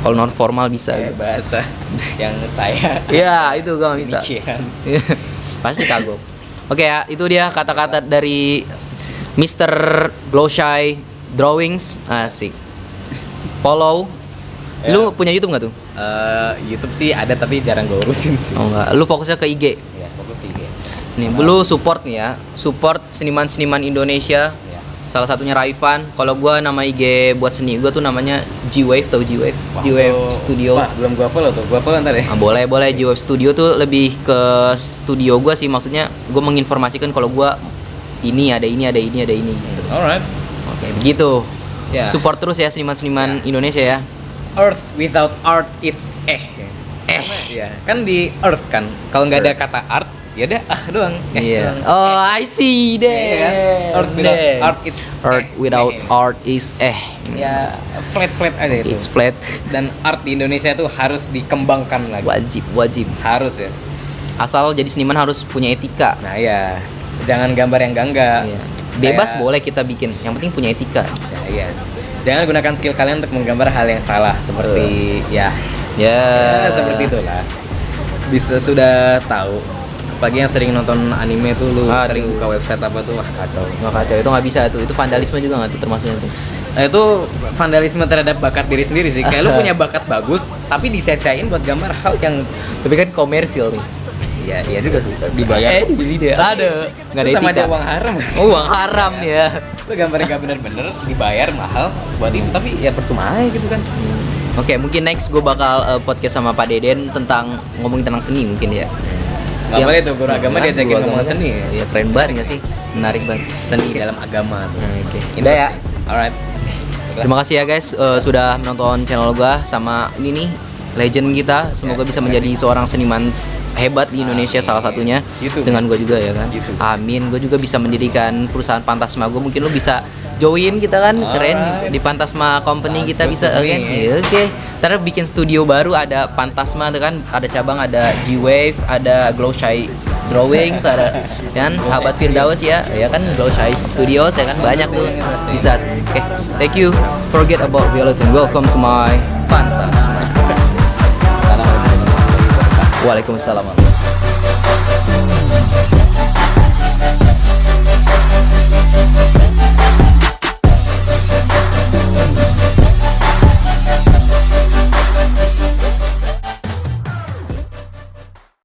Kalau non formal bisa. Bahasa yang saya Iya itu gue nggak bisa. demikian. Pasti kagum. Oke ya, itu dia kata-kata dari Mr. Glowshy Drawings. Asik. Follow. Lu punya YouTube nggak tuh? YouTube sih ada tapi jarang gue urusin sih. Oh enggak. Lu fokusnya ke IG. Ya, fokus ke IG. Nih, lu support nih ya. Support seniman-seniman Indonesia. Ya. Salah satunya Raifan. Kalau gua nama IG buat seni gua tuh namanya G-Wave, tau G-Wave? G-Wave Studio. Wah, belum gua follow tuh. Gua follow ntar ya. Nah, boleh G-Wave Studio tuh lebih ke studio gua sih, maksudnya gua menginformasikan kalau gua ini ada ini gitu. Alright. Oke, begitu. Ya. Support terus ya seniman-seniman Indonesia ya. Earth without art is ya kan di earth kan. Kalau nggak ada kata art, ya udah doang. Iya. Doang. Oh, I see deh. Iya kan? Earth without art is Earth without art is ya flat aja itu. It's flat. Dan art di Indonesia tuh harus dikembangkan lagi. Wajib. Harus ya. Asal jadi seniman harus punya etika. Nah ya, jangan gambar yang enggak. Iya. Bebas boleh kita bikin, yang penting punya etika. Ya, iya. Jangan gunakan skill kalian untuk menggambar hal yang salah seperti ya seperti itulah. Bisa sudah tahu. Apalagi yang sering nonton anime tuh lu sering buka website apa tuh wah kacau. Nggak kacau, itu nggak bisa tuh. Itu vandalisme juga nggak tuh termasuknya tuh. Itu vandalisme terhadap bakat diri sendiri sih. Kayak lu punya bakat bagus tapi disia-siain buat gambar hal yang Tapi kan komersil nih. Iya, iya juga sih. Dibayar. Beli deh. Ada. Nggak ada Itu sama aja etika. uang haram. Oh, uang haram ya. Lu gambarnya nggak bener-bener dibayar mahal buat ini, tapi ya percuma aja gitu kan. Oke, mungkin next gue bakal podcast sama Pak Deden tentang ngomongin tentang seni mungkin ya. Nggak boleh tuh guru agama Iya, diajakin guru ngomong agama. seni. Iya, keren banget nggak sih? Menarik banget. Seni dalam agama tuh. Oke. Udah ya. Alright. Terima kasih ya guys sudah menonton channel gua sama ini nih legend kita. Semoga bisa menjadi seorang seniman hebat di Indonesia salah satunya. YouTube. Dengan gua juga ya kan. YouTube. Amin. Gua juga bisa mendirikan perusahaan Pantasma. Gua mungkin lu bisa join kita kan keren Alright. di Pantasma Company. Sounds Kita good bisa to me. kan. Iya, oke. Ntar bikin studio baru ada Pantasma tuh kan, ada cabang, ada G-Wave, ada Glow Shy Drawings, ada kan sahabat Firdaus ya kan, Glow Shy Studios ya kan, banyak tuh bisa. Oke, thank you. Forget about Violet and welcome to my Pantasma. Waalaikumsalam.